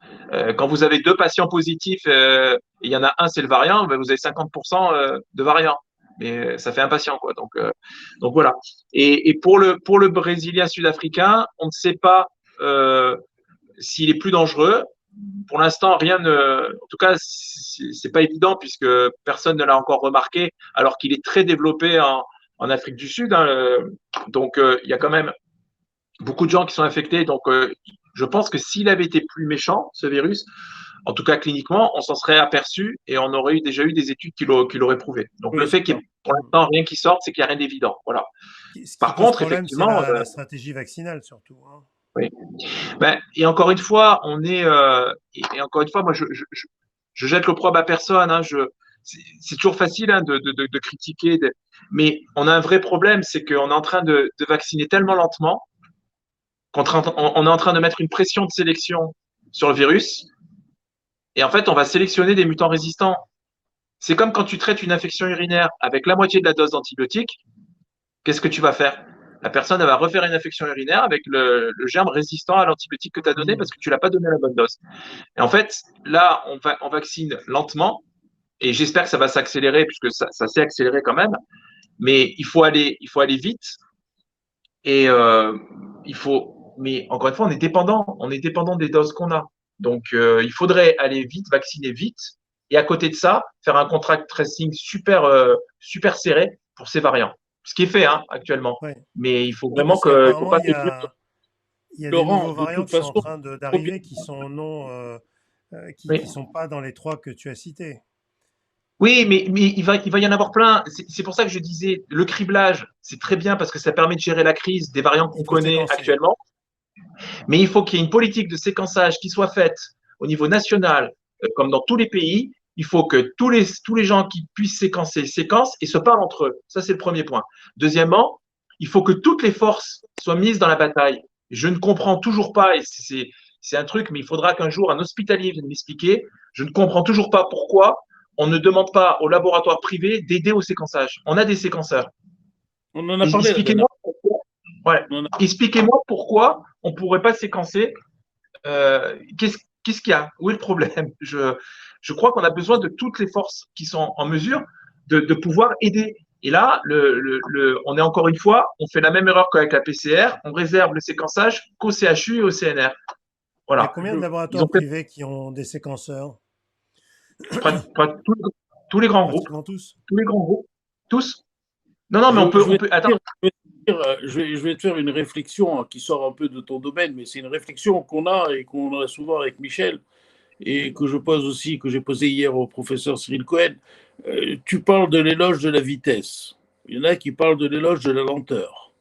Quand vous avez deux patients positifs et il y en a un, c'est le variant, ben vous avez 50% de variants. Mais ça fait un patient, quoi. Donc voilà. Et pour le Brésilien sud-africain, on ne sait pas s'il est plus dangereux. Pour l'instant, rien ne. En tout cas, c'est pas évident puisque personne ne l'a encore remarqué, alors qu'il est très développé en Afrique du Sud. Hein, donc, il y a quand même beaucoup de gens qui sont infectés. Donc, je pense que s'il avait été plus méchant, ce virus, en tout cas cliniquement, on s'en serait aperçu et on aurait déjà eu des études qui l'auraient prouvé. Donc, le fait qu'il y ait pour l'instant rien qui sorte, c'est qu'il n'y a rien d'évident. Voilà. Ce Par qui pose contre, problème, c'est effectivement, la stratégie vaccinale surtout. Hein. oui. Ben, et encore une fois, on est et encore une fois, moi, je jette l'opprobre à personne. Hein, c'est toujours facile hein, de critiquer, mais on a un vrai problème, c'est qu'on est en train de vacciner tellement lentement qu'on on est en train de mettre une pression de sélection sur le virus, et en fait, on va sélectionner des mutants résistants. C'est comme quand tu traites une infection urinaire avec la moitié de la dose d'antibiotiques. Qu'est-ce que tu vas faire? La personne elle va refaire une infection urinaire avec le germe résistant à l'antibiotique que tu as donné parce que tu l'as pas donné la bonne dose. Et en fait, là, on vaccine lentement et j'espère que ça va s'accélérer puisque ça s'est accéléré quand même. Mais il faut aller vite et mais encore une fois, on est dépendant des doses qu'on a. Donc, il faudrait aller vite, vacciner vite et à côté de ça, faire un contact tracing super serré pour ces variants. Ce qui est fait hein, actuellement. Ouais. Mais il faut Oui, vraiment parce que. qu'apparemment, il y a des Laurent, nouveaux de variants toute qui sont en façon, train d'arriver, qui sont qui sont pas dans les 3 que tu as cités. Oui, mais il va y en avoir plein. C'est pour ça que je disais, le criblage, c'est très bien parce que ça permet de gérer la crise des variants qu'on Il faut connaît séquencer. actuellement. Mais il faut qu'il y ait une politique de séquençage qui soit faite au niveau national, comme dans tous les pays. Il faut que tous les gens qui puissent séquencer séquencent et se parlent entre eux. Ça, c'est le premier point. Deuxièmement, il faut que toutes les forces soient mises dans la bataille. Je ne comprends toujours pas, et c'est un truc, mais il faudra qu'un jour un hospitalier vienne m'expliquer. Je ne comprends toujours pas pourquoi on ne demande pas aux laboratoires privés d'aider au séquençage. On a des séquenceurs. on en a parlé. Expliquez-moi pourquoi. Ouais. Expliquez-moi pourquoi on ne pourrait pas séquencer. Qu'est-ce qu'il y a? Où est le problème? Je crois qu'on a besoin de toutes les forces qui sont en mesure de pouvoir aider. Et là, on est encore une fois, on fait la même erreur qu'avec la PCR, on réserve le séquençage qu'au CHU et au CNR. Il y a Voilà. combien de laboratoires privés qui ont des séquenceurs? Tous les grands groupes. Pratiquement tous. Tous les grands groupes. Tous. Non, mais on peut. Attends. Je vais te faire une réflexion qui sort un peu de ton domaine, mais c'est une réflexion qu'on a et qu'on a souvent avec Michel et que je pose aussi, que j'ai posé hier au professeur Cyril Cohen. Tu parles de l'éloge de la vitesse. Il y en a qui parlent de l'éloge de la lenteur.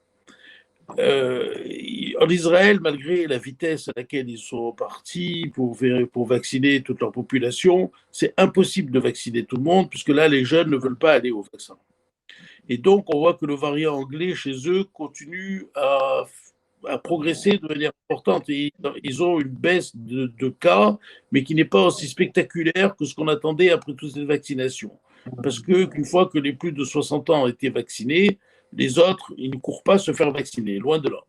En Israël, malgré la vitesse à laquelle ils sont partis pour vacciner toute leur population, c'est impossible de vacciner tout le monde, puisque là, les jeunes ne veulent pas aller au vaccin. Et donc, on voit que le variant anglais, chez eux, continue à progresser de manière importante. Et ils ont une baisse de cas, mais qui n'est pas aussi spectaculaire que ce qu'on attendait après toutes ces vaccinations. Parce qu'une fois que les plus de 60 ans ont été vaccinés, les autres, ils ne courent pas se faire vacciner, loin de là.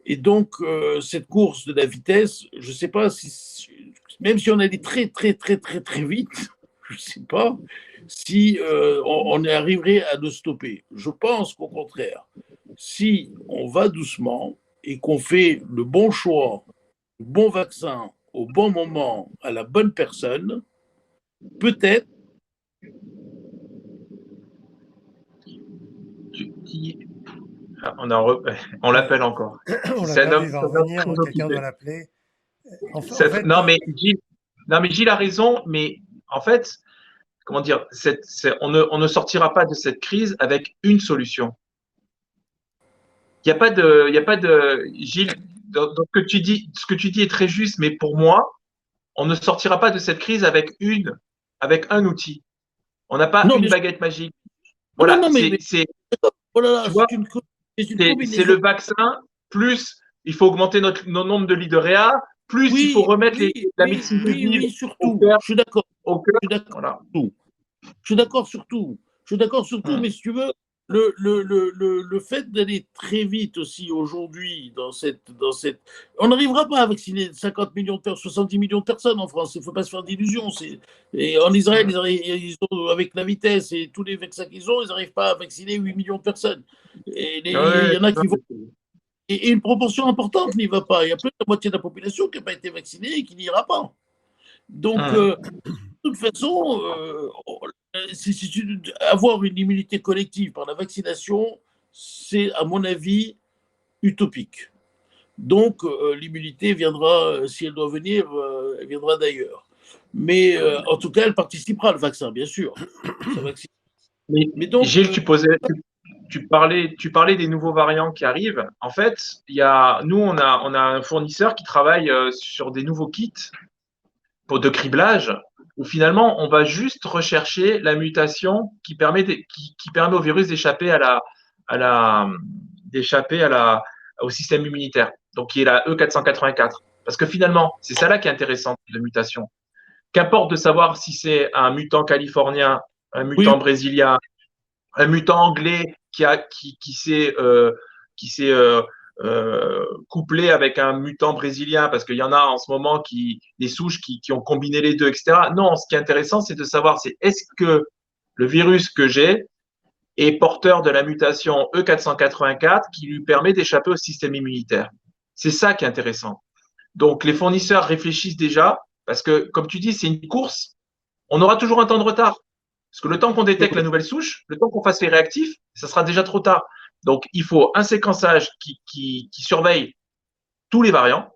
Et donc, cette course de la vitesse, je ne sais pas si, même si on allait très, très, très, très, très vite, je ne sais pas si on arriverait à le stopper. Je pense qu'au contraire, si on va doucement et qu'on fait le bon choix, le bon vaccin au bon moment, à la bonne personne, peut-être. On l'appelle encore. On l'a perdu, il va revenir, quelqu'un doit l'appeler. Non, mais Gilles a raison, mais en fait, comment dire, on ne sortira pas de cette crise avec une solution. Il n'y a pas de, Gilles, ce que tu dis est très juste, mais pour moi, on ne sortira pas de cette crise avec un outil. On n'a pas une baguette magique. Voilà, c'est le vaccin, plus il faut augmenter notre nombre de lits de réa, plus il faut remettre la médecine de ville. Oui, surtout. Je suis d'accord. Je suis d'accord sur tout. Mais si tu veux, le fait d'aller très vite aussi aujourd'hui dans cette. On n'arrivera pas à vacciner 50 millions de personnes, 70 millions de personnes en France. Il ne faut pas se faire d'illusions. Et en Israël, ils ont, avec la vitesse et tous les vaccins qu'ils ont, ils n'arrivent pas à vacciner 8 millions de personnes. Et il y en a qui vont. Et une proportion importante n'y va pas. Il y a plus de la moitié de la population qui n'a pas été vaccinée et qui n'ira pas. Donc, de toute façon, Avoir une immunité collective par la vaccination, c'est, à mon avis, utopique. Donc, l'immunité viendra, si elle doit venir, elle viendra d'ailleurs. Mais en tout cas, elle participera, le vaccin, bien sûr. Mais donc, Gilles, tu parlais des nouveaux variants qui arrivent. En fait, nous, on a un fournisseur qui travaille sur des nouveaux kits de criblage où finalement, on va juste rechercher la mutation qui permet au virus d'échapper au système immunitaire, donc qui est la E484. Parce que finalement, c'est ça là qui est intéressant de mutation. Qu'importe de savoir si c'est un mutant californien, un mutant brésilien, un mutant anglais qui s'est couplé avec un mutant brésilien, parce qu'il y en a en ce moment des souches qui ont combiné les deux, etc. Non, ce qui est intéressant, c'est de savoir est-ce que le virus que j'ai est porteur de la mutation E484 qui lui permet d'échapper au système immunitaire. C'est ça qui est intéressant. Donc, les fournisseurs réfléchissent déjà, parce que, comme tu dis, c'est une course. On aura toujours un temps de retard. Parce que le temps qu'on détecte la nouvelle souche, le temps qu'on fasse les réactifs, ça sera déjà trop tard. Donc, il faut un séquençage qui surveille tous les variants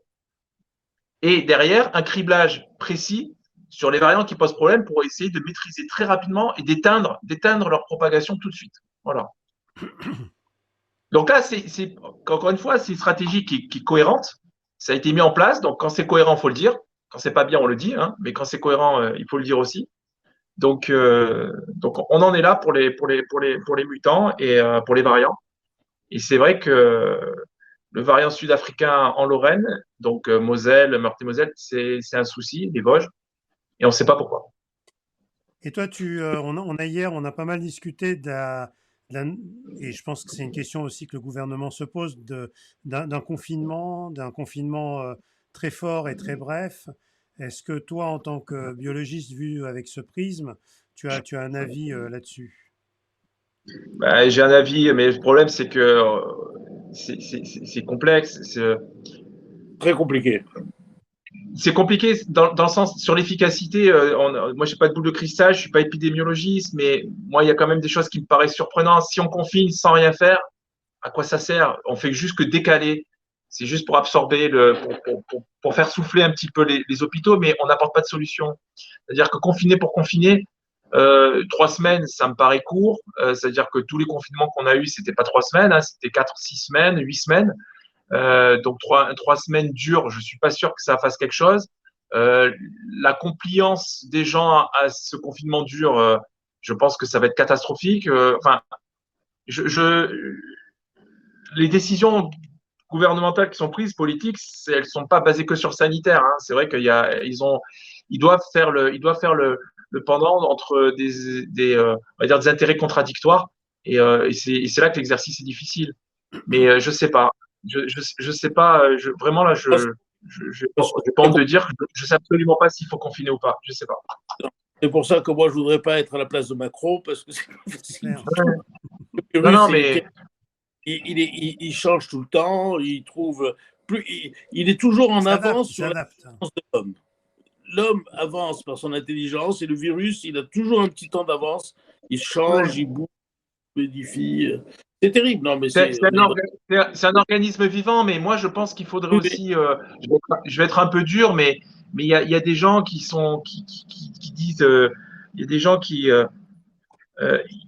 et derrière, un criblage précis sur les variants qui posent problème pour essayer de maîtriser très rapidement et d'éteindre leur propagation tout de suite. Voilà. Donc là, encore une fois, c'est une stratégie qui est cohérente. Ça a été mis en place. Donc, quand c'est cohérent, il faut le dire. Quand c'est pas bien, on le dit. Hein. Mais quand c'est cohérent, il faut le dire aussi. Donc, on en est là pour les mutants et pour les variants. Et c'est vrai que le variant sud-africain en Lorraine, donc Moselle, Meurthe-et-Moselle, c'est un souci, les Vosges, et on ne sait pas pourquoi. Et toi, hier, on a pas mal discuté et je pense que c'est une question aussi que le gouvernement se pose, d'un confinement, très fort et très bref. Est-ce que toi, en tant que biologiste vu avec ce prisme, tu as un avis là-dessus? Bah, j'ai un avis, mais le problème, c'est que c'est complexe. très compliqué. C'est compliqué dans le sens, sur l'efficacité. Moi, je n'ai pas de boule de cristal, je ne suis pas épidémiologiste, mais moi, il y a quand même des choses qui me paraissent surprenantes. Si on confine sans rien faire, à quoi ça sert? On fait juste que décaler. C'est juste pour absorber, pour faire souffler un petit peu les hôpitaux, mais on n'apporte pas de solution. C'est-à-dire que confiner pour confiner, 3 semaines, ça me paraît court. C'est-à-dire que tous les confinements qu'on a eus, c'était pas 3 semaines, hein, c'était 4, 6 semaines, 8 semaines. Donc 3 semaines dures, je suis pas sûr que ça fasse quelque chose. La compliance des gens à ce confinement dur, je pense que ça va être catastrophique. Enfin, les décisions gouvernementales qui sont prises, politiques, elles sont pas basées que sur le sanitaire. Hein. C'est vrai ils doivent faire le pendant entre on va dire des intérêts contradictoires. Et c'est là que l'exercice est difficile. Mais je sais pas. Je sais pas. Vraiment là, j'ai pas honte de dire que je sais absolument pas s'il faut confiner ou pas. Je sais pas. C'est pour ça que moi, je voudrais pas être à la place de Macron, parce que c'est pas facile. Ouais. Non, mais il change tout le temps, il est toujours en avance sur l'intelligence de l'homme. L'homme avance par son intelligence et le virus, il a toujours un petit temps d'avance. Il change, il bouge, il modifie. C'est terrible. Non, mais c'est un organisme vivant, mais moi je pense qu'il faudrait aussi. Je vais être un peu dur, mais il y a des gens qui disent. Il y a des gens il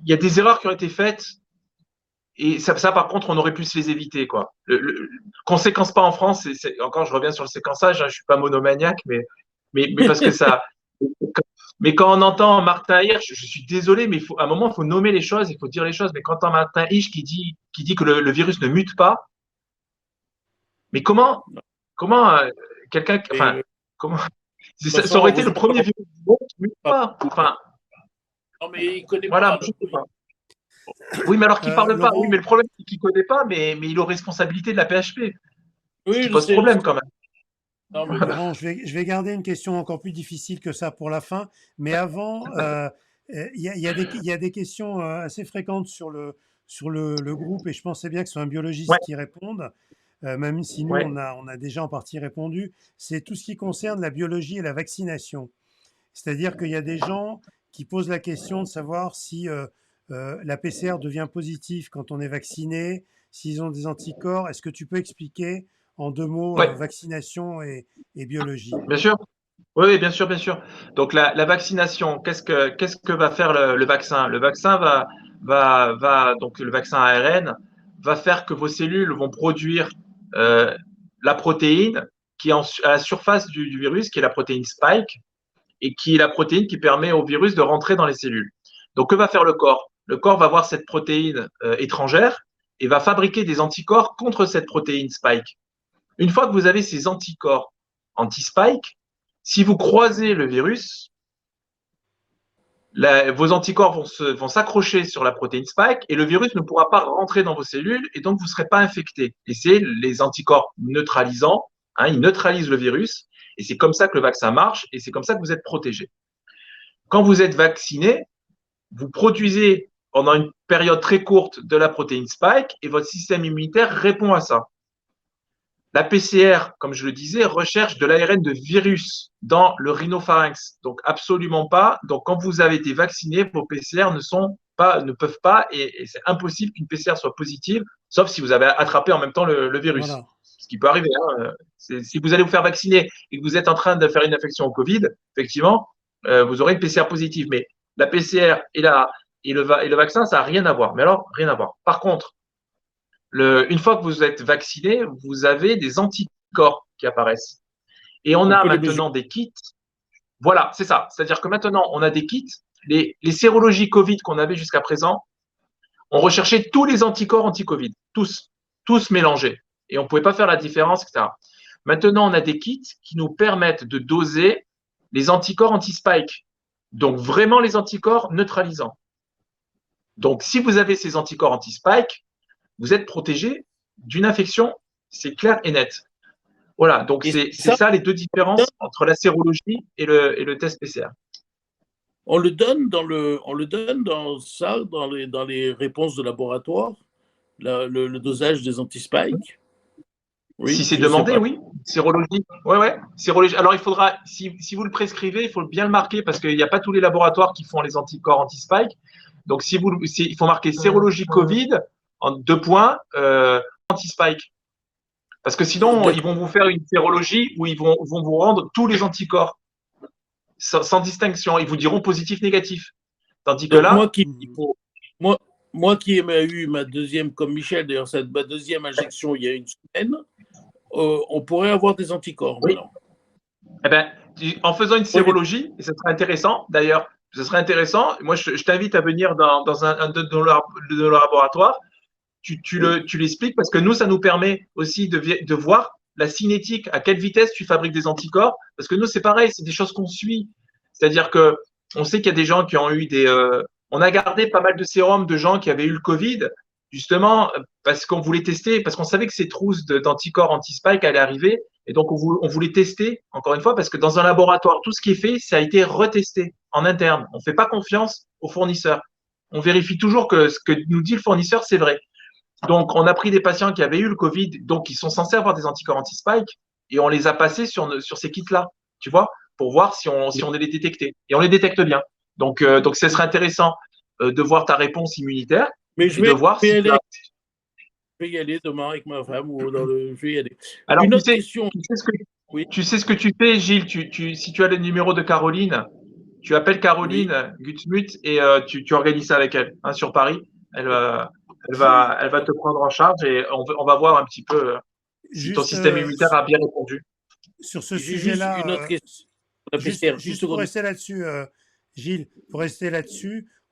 y a des erreurs qui ont été faites. Et ça, par contre, on aurait pu se les éviter, quoi. Qu'on séquence pas en France, encore, je reviens sur le séquençage, hein, je suis pas monomaniaque, mais parce que ça. Mais quand on entend Martin Hirsch, je suis désolé, mais à un moment, il faut nommer les choses, il faut dire les choses. Mais quand on entend Martin Hirsch qui dit que le virus ne mute pas, mais comment quelqu'un, enfin, comment, ça aurait été le premier virus du monde qui ne mute pas. Enfin, non, mais il connaît voilà, pas. Oui, mais alors qu'il parle pas. Oui, mais le problème, c'est qu'il connaît pas, mais il est aux responsabilités de la PHP. Oui, ce qui pose problème quand même. Non, mais Laurent, je vais garder une question encore plus difficile que ça pour la fin. Mais avant, il y a des questions assez fréquentes sur le groupe, et je pensais bien que ce soit un biologiste qui réponde, même si nous, on a déjà en partie répondu. C'est tout ce qui concerne la biologie et la vaccination. C'est-à-dire qu'il y a des gens qui pose la question de savoir si la PCR devient positive quand on est vacciné, s'ils ont des anticorps. Est-ce que tu peux expliquer en 2 mots Oui, vaccination et biologie? bien sûr. Oui, bien sûr, bien sûr. Donc la vaccination, qu'est-ce que va faire le vaccin? Le vaccin donc le vaccin ARN va faire que vos cellules vont produire euh, la protéine qui est à la surface du virus, qui est la protéine spike, et qui est la protéine qui permet au virus de rentrer dans les cellules. Donc que va faire le corps? Le corps va voir cette protéine étrangère et va fabriquer des anticorps contre cette protéine spike. Une fois que vous avez ces anticorps anti-spike, si vous croisez le virus, vos anticorps vont s'accrocher sur la protéine spike et le virus ne pourra pas rentrer dans vos cellules et donc vous ne serez pas infecté. Et c'est les anticorps neutralisants, ils neutralisent le virus et c'est comme ça que le vaccin marche et c'est comme ça que vous êtes protégé. Quand vous êtes vacciné, vous produisez pendant une période très courte de la protéine spike et votre système immunitaire répond à ça. La PCR, comme je le disais, recherche de l'ARN de virus dans le rhinopharynx. Donc, absolument pas. Donc, quand vous avez été vacciné, vos PCR ne peuvent pas, et c'est impossible qu'une PCR soit positive, sauf si vous avez attrapé en même temps le virus. Voilà. Ce qui peut arriver. Si vous allez vous faire vacciner et que vous êtes en train de faire une infection au Covid, effectivement, vous aurez une PCR positive. Mais la PCR et le vaccin, ça n'a rien à voir. Mais alors, rien à voir. Par contre, une fois que vous êtes vacciné, vous avez des anticorps qui apparaissent. Et on a maintenant des kits. Voilà, c'est ça. C'est-à-dire que maintenant, on a des kits. Les sérologies Covid qu'on avait jusqu'à présent, on recherchait tous les anticorps anti-Covid, tous mélangés. Et on ne pouvait pas faire la différence, etc. Maintenant, on a des kits qui nous permettent de doser les anticorps anti-spike. Donc, vraiment les anticorps neutralisants. Donc, si vous avez ces anticorps anti-spike, vous êtes protégé d'une infection, c'est clair et net. Voilà, donc c'est ça les deux différences entre la sérologie et le test PCR. On le donne dans les réponses de laboratoire, le dosage des anti-spike. Oui, si c'est demandé, oui. Sérologie. Ouais. Sérologie. Alors, il faudra, si vous le prescrivez, il faut bien le marquer parce qu'il n'y a pas tous les laboratoires qui font les anticorps anti-spike. Donc, il faut marquer sérologie Covid en 2 points, anti-spike. Parce que sinon, ils vont vous faire une sérologie où ils vont vous rendre tous les anticorps sans distinction. Ils vous diront positif, négatif. Tandis que là, moi qui ai eu ma deuxième, comme Michel, d'ailleurs, ma deuxième injection il y a une semaine, on pourrait avoir des anticorps maintenant. Eh ben, en faisant une sérologie, et ce serait intéressant, d'ailleurs, moi je t'invite à venir dans un de nos laboratoires, tu l'expliques parce que nous, ça nous permet aussi de voir la cinétique, à quelle vitesse tu fabriques des anticorps, parce que nous, c'est pareil, c'est des choses qu'on suit. C'est-à-dire que on sait qu'il y a des gens qui ont eu on a gardé pas mal de sérums de gens qui avaient eu le Covid, justement, parce qu'on voulait tester, parce qu'on savait que ces trousses d'anticorps anti-spike allaient arriver, et donc on voulait tester, encore une fois, parce que dans un laboratoire, tout ce qui est fait, ça a été retesté en interne. On ne fait pas confiance aux fournisseurs. On vérifie toujours que ce que nous dit le fournisseur, c'est vrai. Donc, on a pris des patients qui avaient eu le Covid, donc qui sont censés avoir des anticorps anti-spike, et on les a passés sur ces kits-là, tu vois, pour voir si on les détectait. Et on les détecte bien. Donc, ce serait intéressant de voir ta réponse immunitaire. Mais je vais y aller demain avec ma femme je vais y aller. Alors, tu sais ce que tu fais, Gilles. Si tu as le numéro de Caroline, tu appelles Caroline Gutsmuth et tu organises ça avec elle sur Paris. Elle va te prendre en charge et on va voir un petit peu si ton système immunitaire a bien répondu. Sur ce sujet-là, une autre question. Juste pour rester là-dessus, Gilles,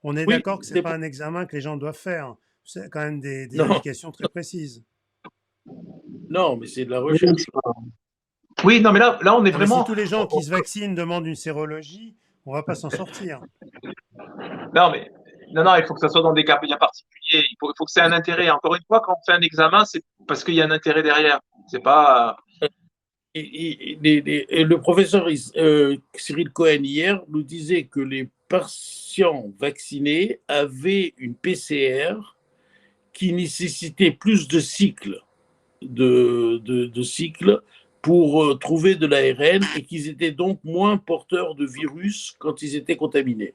on est d'accord que ce n'est pas un examen que les gens doivent faire. C'est quand même des indications très précises. Non, mais c'est de la recherche. Oui, non, mais là on est vraiment. Si tous les gens qui se vaccinent demandent une sérologie, on ne va pas s'en sortir. Non, il faut que ça soit dans des cas bien particuliers. Il faut que c'est un intérêt. Encore une fois, quand on fait un examen, c'est parce qu'il y a un intérêt derrière. C'est pas. Le professeur Cyril Cohen hier nous disait que les patients vaccinés avaient une PCR qui nécessitait plus de cycles pour trouver de l'ARN et qu'ils étaient donc moins porteurs de virus quand ils étaient contaminés.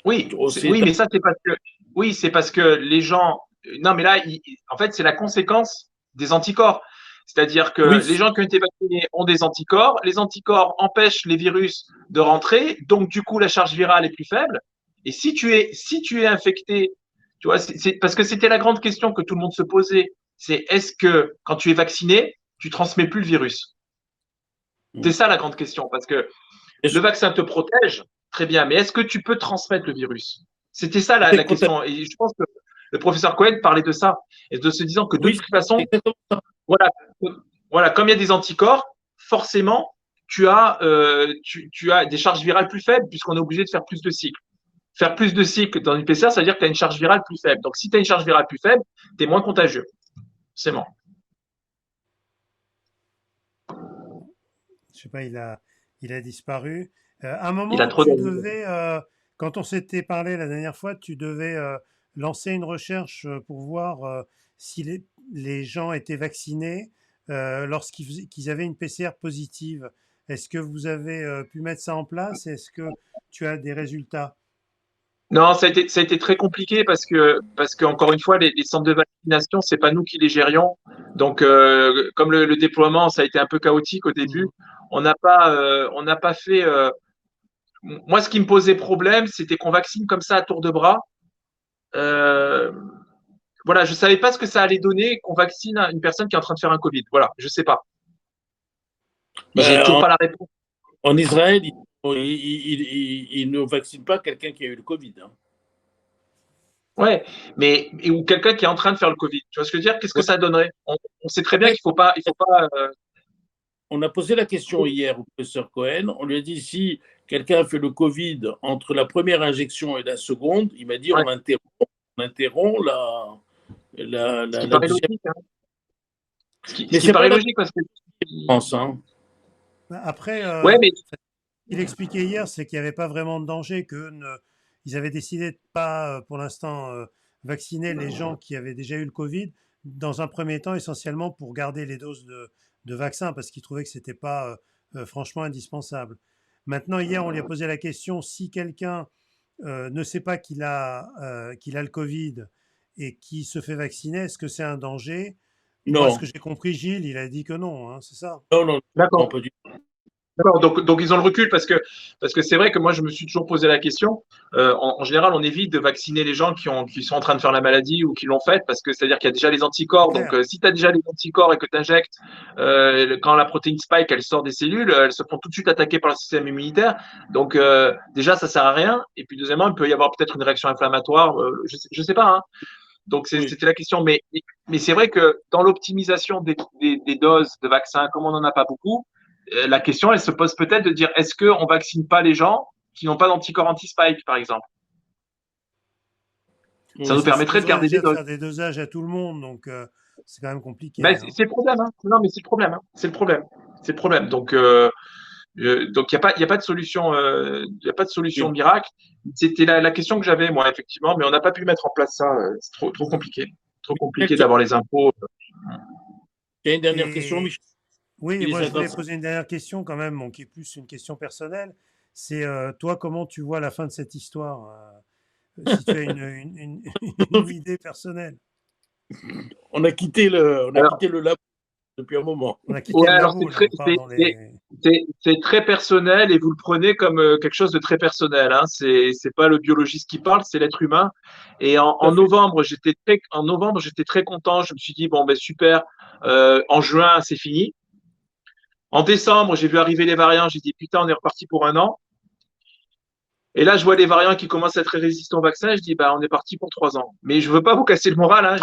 Oui, aussi oui, mais ça, c'est parce que, oui, c'est parce que les gens, non, mais là, en fait, c'est la conséquence des anticorps. C'est-à-dire que Oui, les gens qui ont été vaccinés ont des anticorps. Les anticorps empêchent les virus de rentrer. Donc, du coup, la charge virale est plus faible. Et si tu es infecté, tu vois, parce que c'était la grande question que tout le monde se posait. C'est est-ce que quand tu es vacciné, tu transmets plus le virus? C'est ça la grande question. Parce que le vaccin te protège, très bien, mais est-ce que tu peux transmettre le virus? C'était ça la question. Et je pense que le professeur Cohen parlait de ça, et de se disant que de oui, toute façon, c'est exactement ça. voilà, voilà, comme il y a des anticorps, forcément, tu as des charges virales plus faibles puisqu'on est obligé de faire plus de cycles. Faire plus de cycles dans une PCR, ça veut dire que tu as une charge virale plus faible. Donc, si tu as une charge virale plus faible, tu es moins contagieux. C'est bon. Je sais pas, il a disparu. À un Il a moment, trop tu d'avis. devais, quand on s'était parlé la dernière fois, tu devais lancer une recherche pour voir si les gens étaient vaccinés qu'ils avaient une PCR positive. Est-ce que vous avez pu mettre ça en place? Est-ce que tu as des résultats? Non, ça a été très compliqué parce que encore une fois, les centres de vaccination, c'est pas nous qui les gérions. Donc, comme le déploiement, ça a été un peu chaotique au début, Mhm. on n'a pas fait. Moi, ce qui me posait problème, c'était qu'on vaccine comme ça à tour de bras. Euh, voilà, je savais pas ce que ça allait donner qu'on vaccine une personne qui est en train de faire un Covid. Voilà, je sais pas. Et j'ai toujours Ben, pas la réponse. en Israël, ils ne vaccinent pas quelqu'un qui a eu le Covid, hein. Ouais, mais ou quelqu'un qui est en train de faire le Covid. Tu vois ce que je veux dire? Qu'est-ce que Ouais. ça donnerait? On sait très bien il faut pas. On a posé la question hier au professeur Cohen. On lui a dit si quelqu'un a fait le Covid entre la première injection et la seconde, il m'a dit Ouais. on interrompt Ce qui la paraît deuxième. logique, hein. Ce Mais qui c'est pas paraît la logique parce que. France, hein. Après, Ouais, mais il expliquait hier, c'est qu'il n'y avait pas vraiment de danger, ils avaient décidé de pas, pour l'instant, vacciner les gens qui avaient déjà eu le Covid, dans un premier temps essentiellement pour garder les doses de vaccins, parce qu'ils trouvaient que c'était pas franchement indispensable. Maintenant, hier, on lui a posé la question, si quelqu'un ne sait pas qu'il a le Covid et qui se fait vacciner, est-ce que c'est un danger? Moi, ce que Non, j'ai compris, Gilles, il a dit que non, hein, c'est ça. non, non, non, d'accord. pas du D'accord. Donc ils ont le recul parce que c'est vrai que moi je me suis toujours posé la question. En général, on évite de vacciner les gens qui sont en train de faire la maladie ou qui l'ont faite parce que c'est-à-dire qu'il y a déjà les C'est anticorps. Donc clair. si tu as déjà les anticorps et que tu injectes quand la protéine spike elle sort des cellules, elles se font tout de suite attaquer par le système immunitaire. Donc déjà ça sert à rien. Et puis deuxièmement, il peut y avoir peut-être une réaction inflammatoire. Je sais pas. Hein. Donc oui. c'était la question. Mais c'est vrai que dans l'optimisation des doses de vaccins, comme on n'en a pas beaucoup, la question, elle se pose peut-être de dire est-ce qu'on ne vaccine pas les gens qui n'ont pas d'anticorps anti-spike, par exemple? Ça Mais nous Oui. ça permettrait de supposerait garder des déjà de doses. faire des dosages à tout le monde, donc c'est quand même compliqué, Ben, hein. c'est le problème. Hein. Non, mais c'est le problème. Hein. C'est le problème. C'est le problème. Donc, il y a pas de solution, y a pas de solution miracle. C'était la question que j'avais, moi, effectivement, mais on n'a pas pu mettre en place ça. C'est trop compliqué. Trop compliqué Tiens, d'avoir les impôts. il y a une dernière question, Et Michel. oui, Il est moi je voulais 55. poser une dernière question quand même, bon, qui est plus une question personnelle. C'est toi, comment tu vois la fin de cette histoire? Si tu as une idée personnelle. On a Alors, quitté le labo depuis un moment. On a quitté ouais, le alors labo, là, on part dans les... c'est très personnel et vous le prenez comme quelque chose de très personnel. Hein. C'est pas le biologiste qui parle, c'est l'être humain. Et Tout à fait. en novembre, j'étais très content. Je me suis dit bon ben super. En juin, c'est fini. En décembre, j'ai vu arriver les variants. J'ai dit putain, on est reparti pour un an. Et là, je vois les variants qui commencent à être résistants au vaccin. Je dis bah on est parti pour 3 ans. Mais je veux pas vous casser le moral. Hein.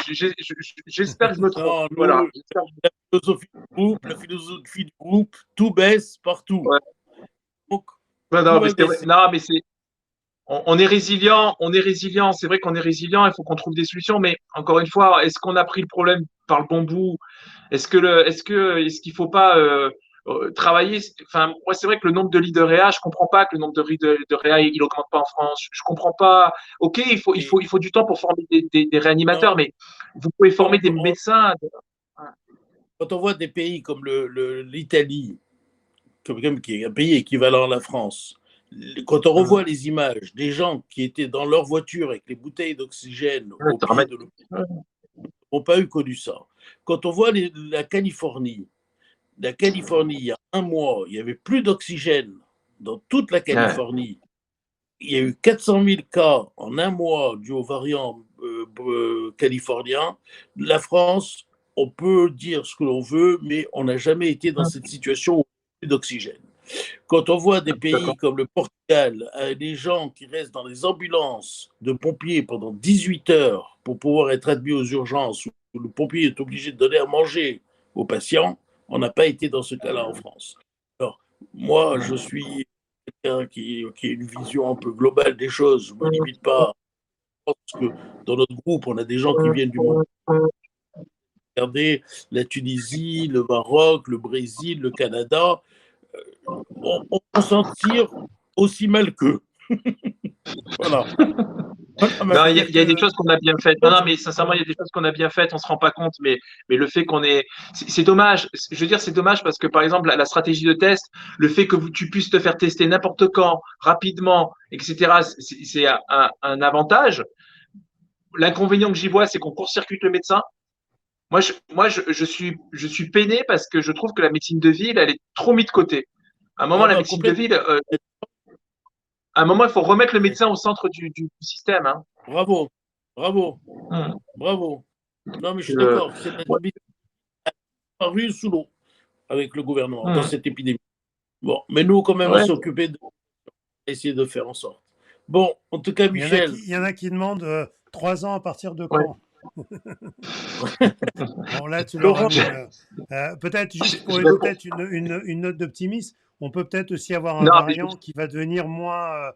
J'espère que je me trompe. Non, Voilà. nous, la philosophie du groupe, tout baisse partout. Ouais. Donc, Ouais, tout non, mais va c'est vrai. baisser. Non, mais on est résilient, on est résilient. C'est vrai qu'on est résilient. Il faut qu'on trouve des solutions. Mais encore une fois, est-ce qu'on a pris le problème par le bon bout? Est-ce qu'il faut pas travailler? Enfin, moi, c'est vrai que le nombre de lits de réa, je comprends pas que le nombre de lits de réa il augmente pas en France. Je comprends pas. Ok, Et il faut du temps pour former des non, réanimateurs, mais vous pouvez former des médecins. quand on voit des pays comme l'Italie, qui est un pays équivalent à la France, quand on revoit les images des gens qui étaient dans leur voiture avec les bouteilles d'oxygène au pied de l'hôpital, n'ont pas connu ça. Quand on voit la Californie, il y a un mois, il n'y avait plus d'oxygène dans toute la Californie. Il y a eu 400 000 cas en un mois dus au variant californien. La France, on peut dire ce que l'on veut, mais on n'a jamais été dans cette situation où il n'y a plus d'oxygène. Quand on voit des pays comme le Portugal, des gens qui restent dans les ambulances de pompiers pendant 18 heures pour pouvoir être admis aux urgences, où le pompier est obligé de donner à manger aux patients, on n'a pas été dans ce cas-là en France. Alors, moi, je suis quelqu'un qui a une vision un peu globale des choses. Je ne me limite pas. Je pense que dans notre groupe, on a des gens qui viennent du monde. Regardez la Tunisie, le Maroc, le Brésil, le Canada. On s'en tire aussi mal qu'eux. Voilà. Non, il y a des choses qu'on a bien faites. Non, mais sincèrement, il y a des choses qu'on a bien faites, on se rend pas compte, mais le fait qu'on est, c'est dommage. Je veux dire, c'est dommage parce que, par exemple, la stratégie de test, le fait que tu puisses te faire tester n'importe quand, rapidement, etc., c'est un avantage. L'inconvénient que j'y vois, c'est qu'on court-circuite le médecin. Moi, je suis peiné parce que je trouve que la médecine de ville, elle est trop mise de côté. À un moment, la médecine de ville, à un moment, il faut remettre le médecin au centre du système. Hein. Bravo. Non, mais je suis d'accord. C'est paru sous l'eau avec le gouvernement dans cette épidémie. Bon, mais nous, quand même, on s'est occupé d'essayer de faire en sorte. Bon, en tout cas, Michel. Il y en a qui demandent 3 ans à partir de quand? Bon, là, tu leur as mis. Peut-être juste pour peut-être une note d'optimisme, on peut peut-être aussi avoir un variant qui va devenir moins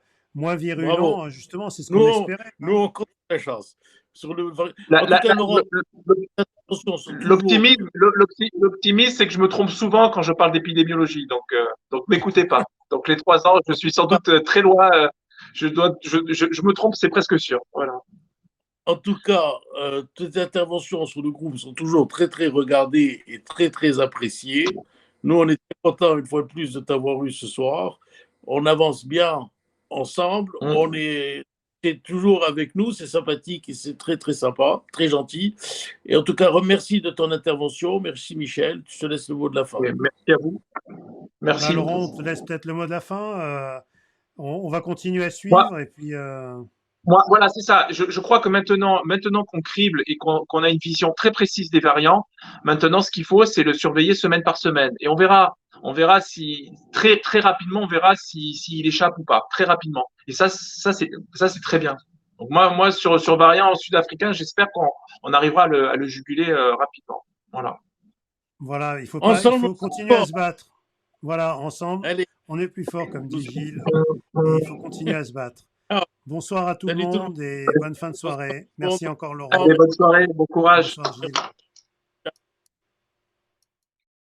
virulent. Bravo. Justement, c'est ce qu'on espérait. Nous, on compte la chance. Sur l'optimisme, c'est que je me trompe souvent quand je parle d'épidémiologie. Donc m'écoutez pas. Donc les 3 ans, je suis sans doute très loin. Je me trompe, c'est presque sûr. Voilà. En tout cas, toutes les interventions sur le groupe sont toujours très, très regardées et très, très appréciées. Nous, on est très contents, une fois de plus, de t'avoir eu ce soir. On avance bien ensemble. On est toujours avec nous. C'est sympathique et c'est très, très sympa, très gentil. Et en tout cas, remercie de ton intervention. Merci, Michel. Tu te laisses le mot de la fin. Merci à vous. Merci. Laurent, on te laisse peut-être le mot de la fin. On va continuer à suivre. Et puis. Voilà, c'est ça. Je crois que maintenant qu'on crible et qu'on a une vision très précise des variants, maintenant, ce qu'il faut, c'est le surveiller semaine par semaine. Et on verra si très, très rapidement, on verra s'il échappe ou pas, très rapidement. Et ça, c'est très bien. Donc moi, sur variant sud-africain, j'espère qu'on arrivera à le juguler rapidement. Voilà. Voilà, il faut continuer à se battre. Voilà, ensemble, on est plus fort, comme dit Gilles. Et il faut continuer à se battre. Bonsoir à tout le monde et bonne fin de soirée. Merci encore, Laurent. Allez, bonne soirée, bon courage. Bonsoir, Gilles.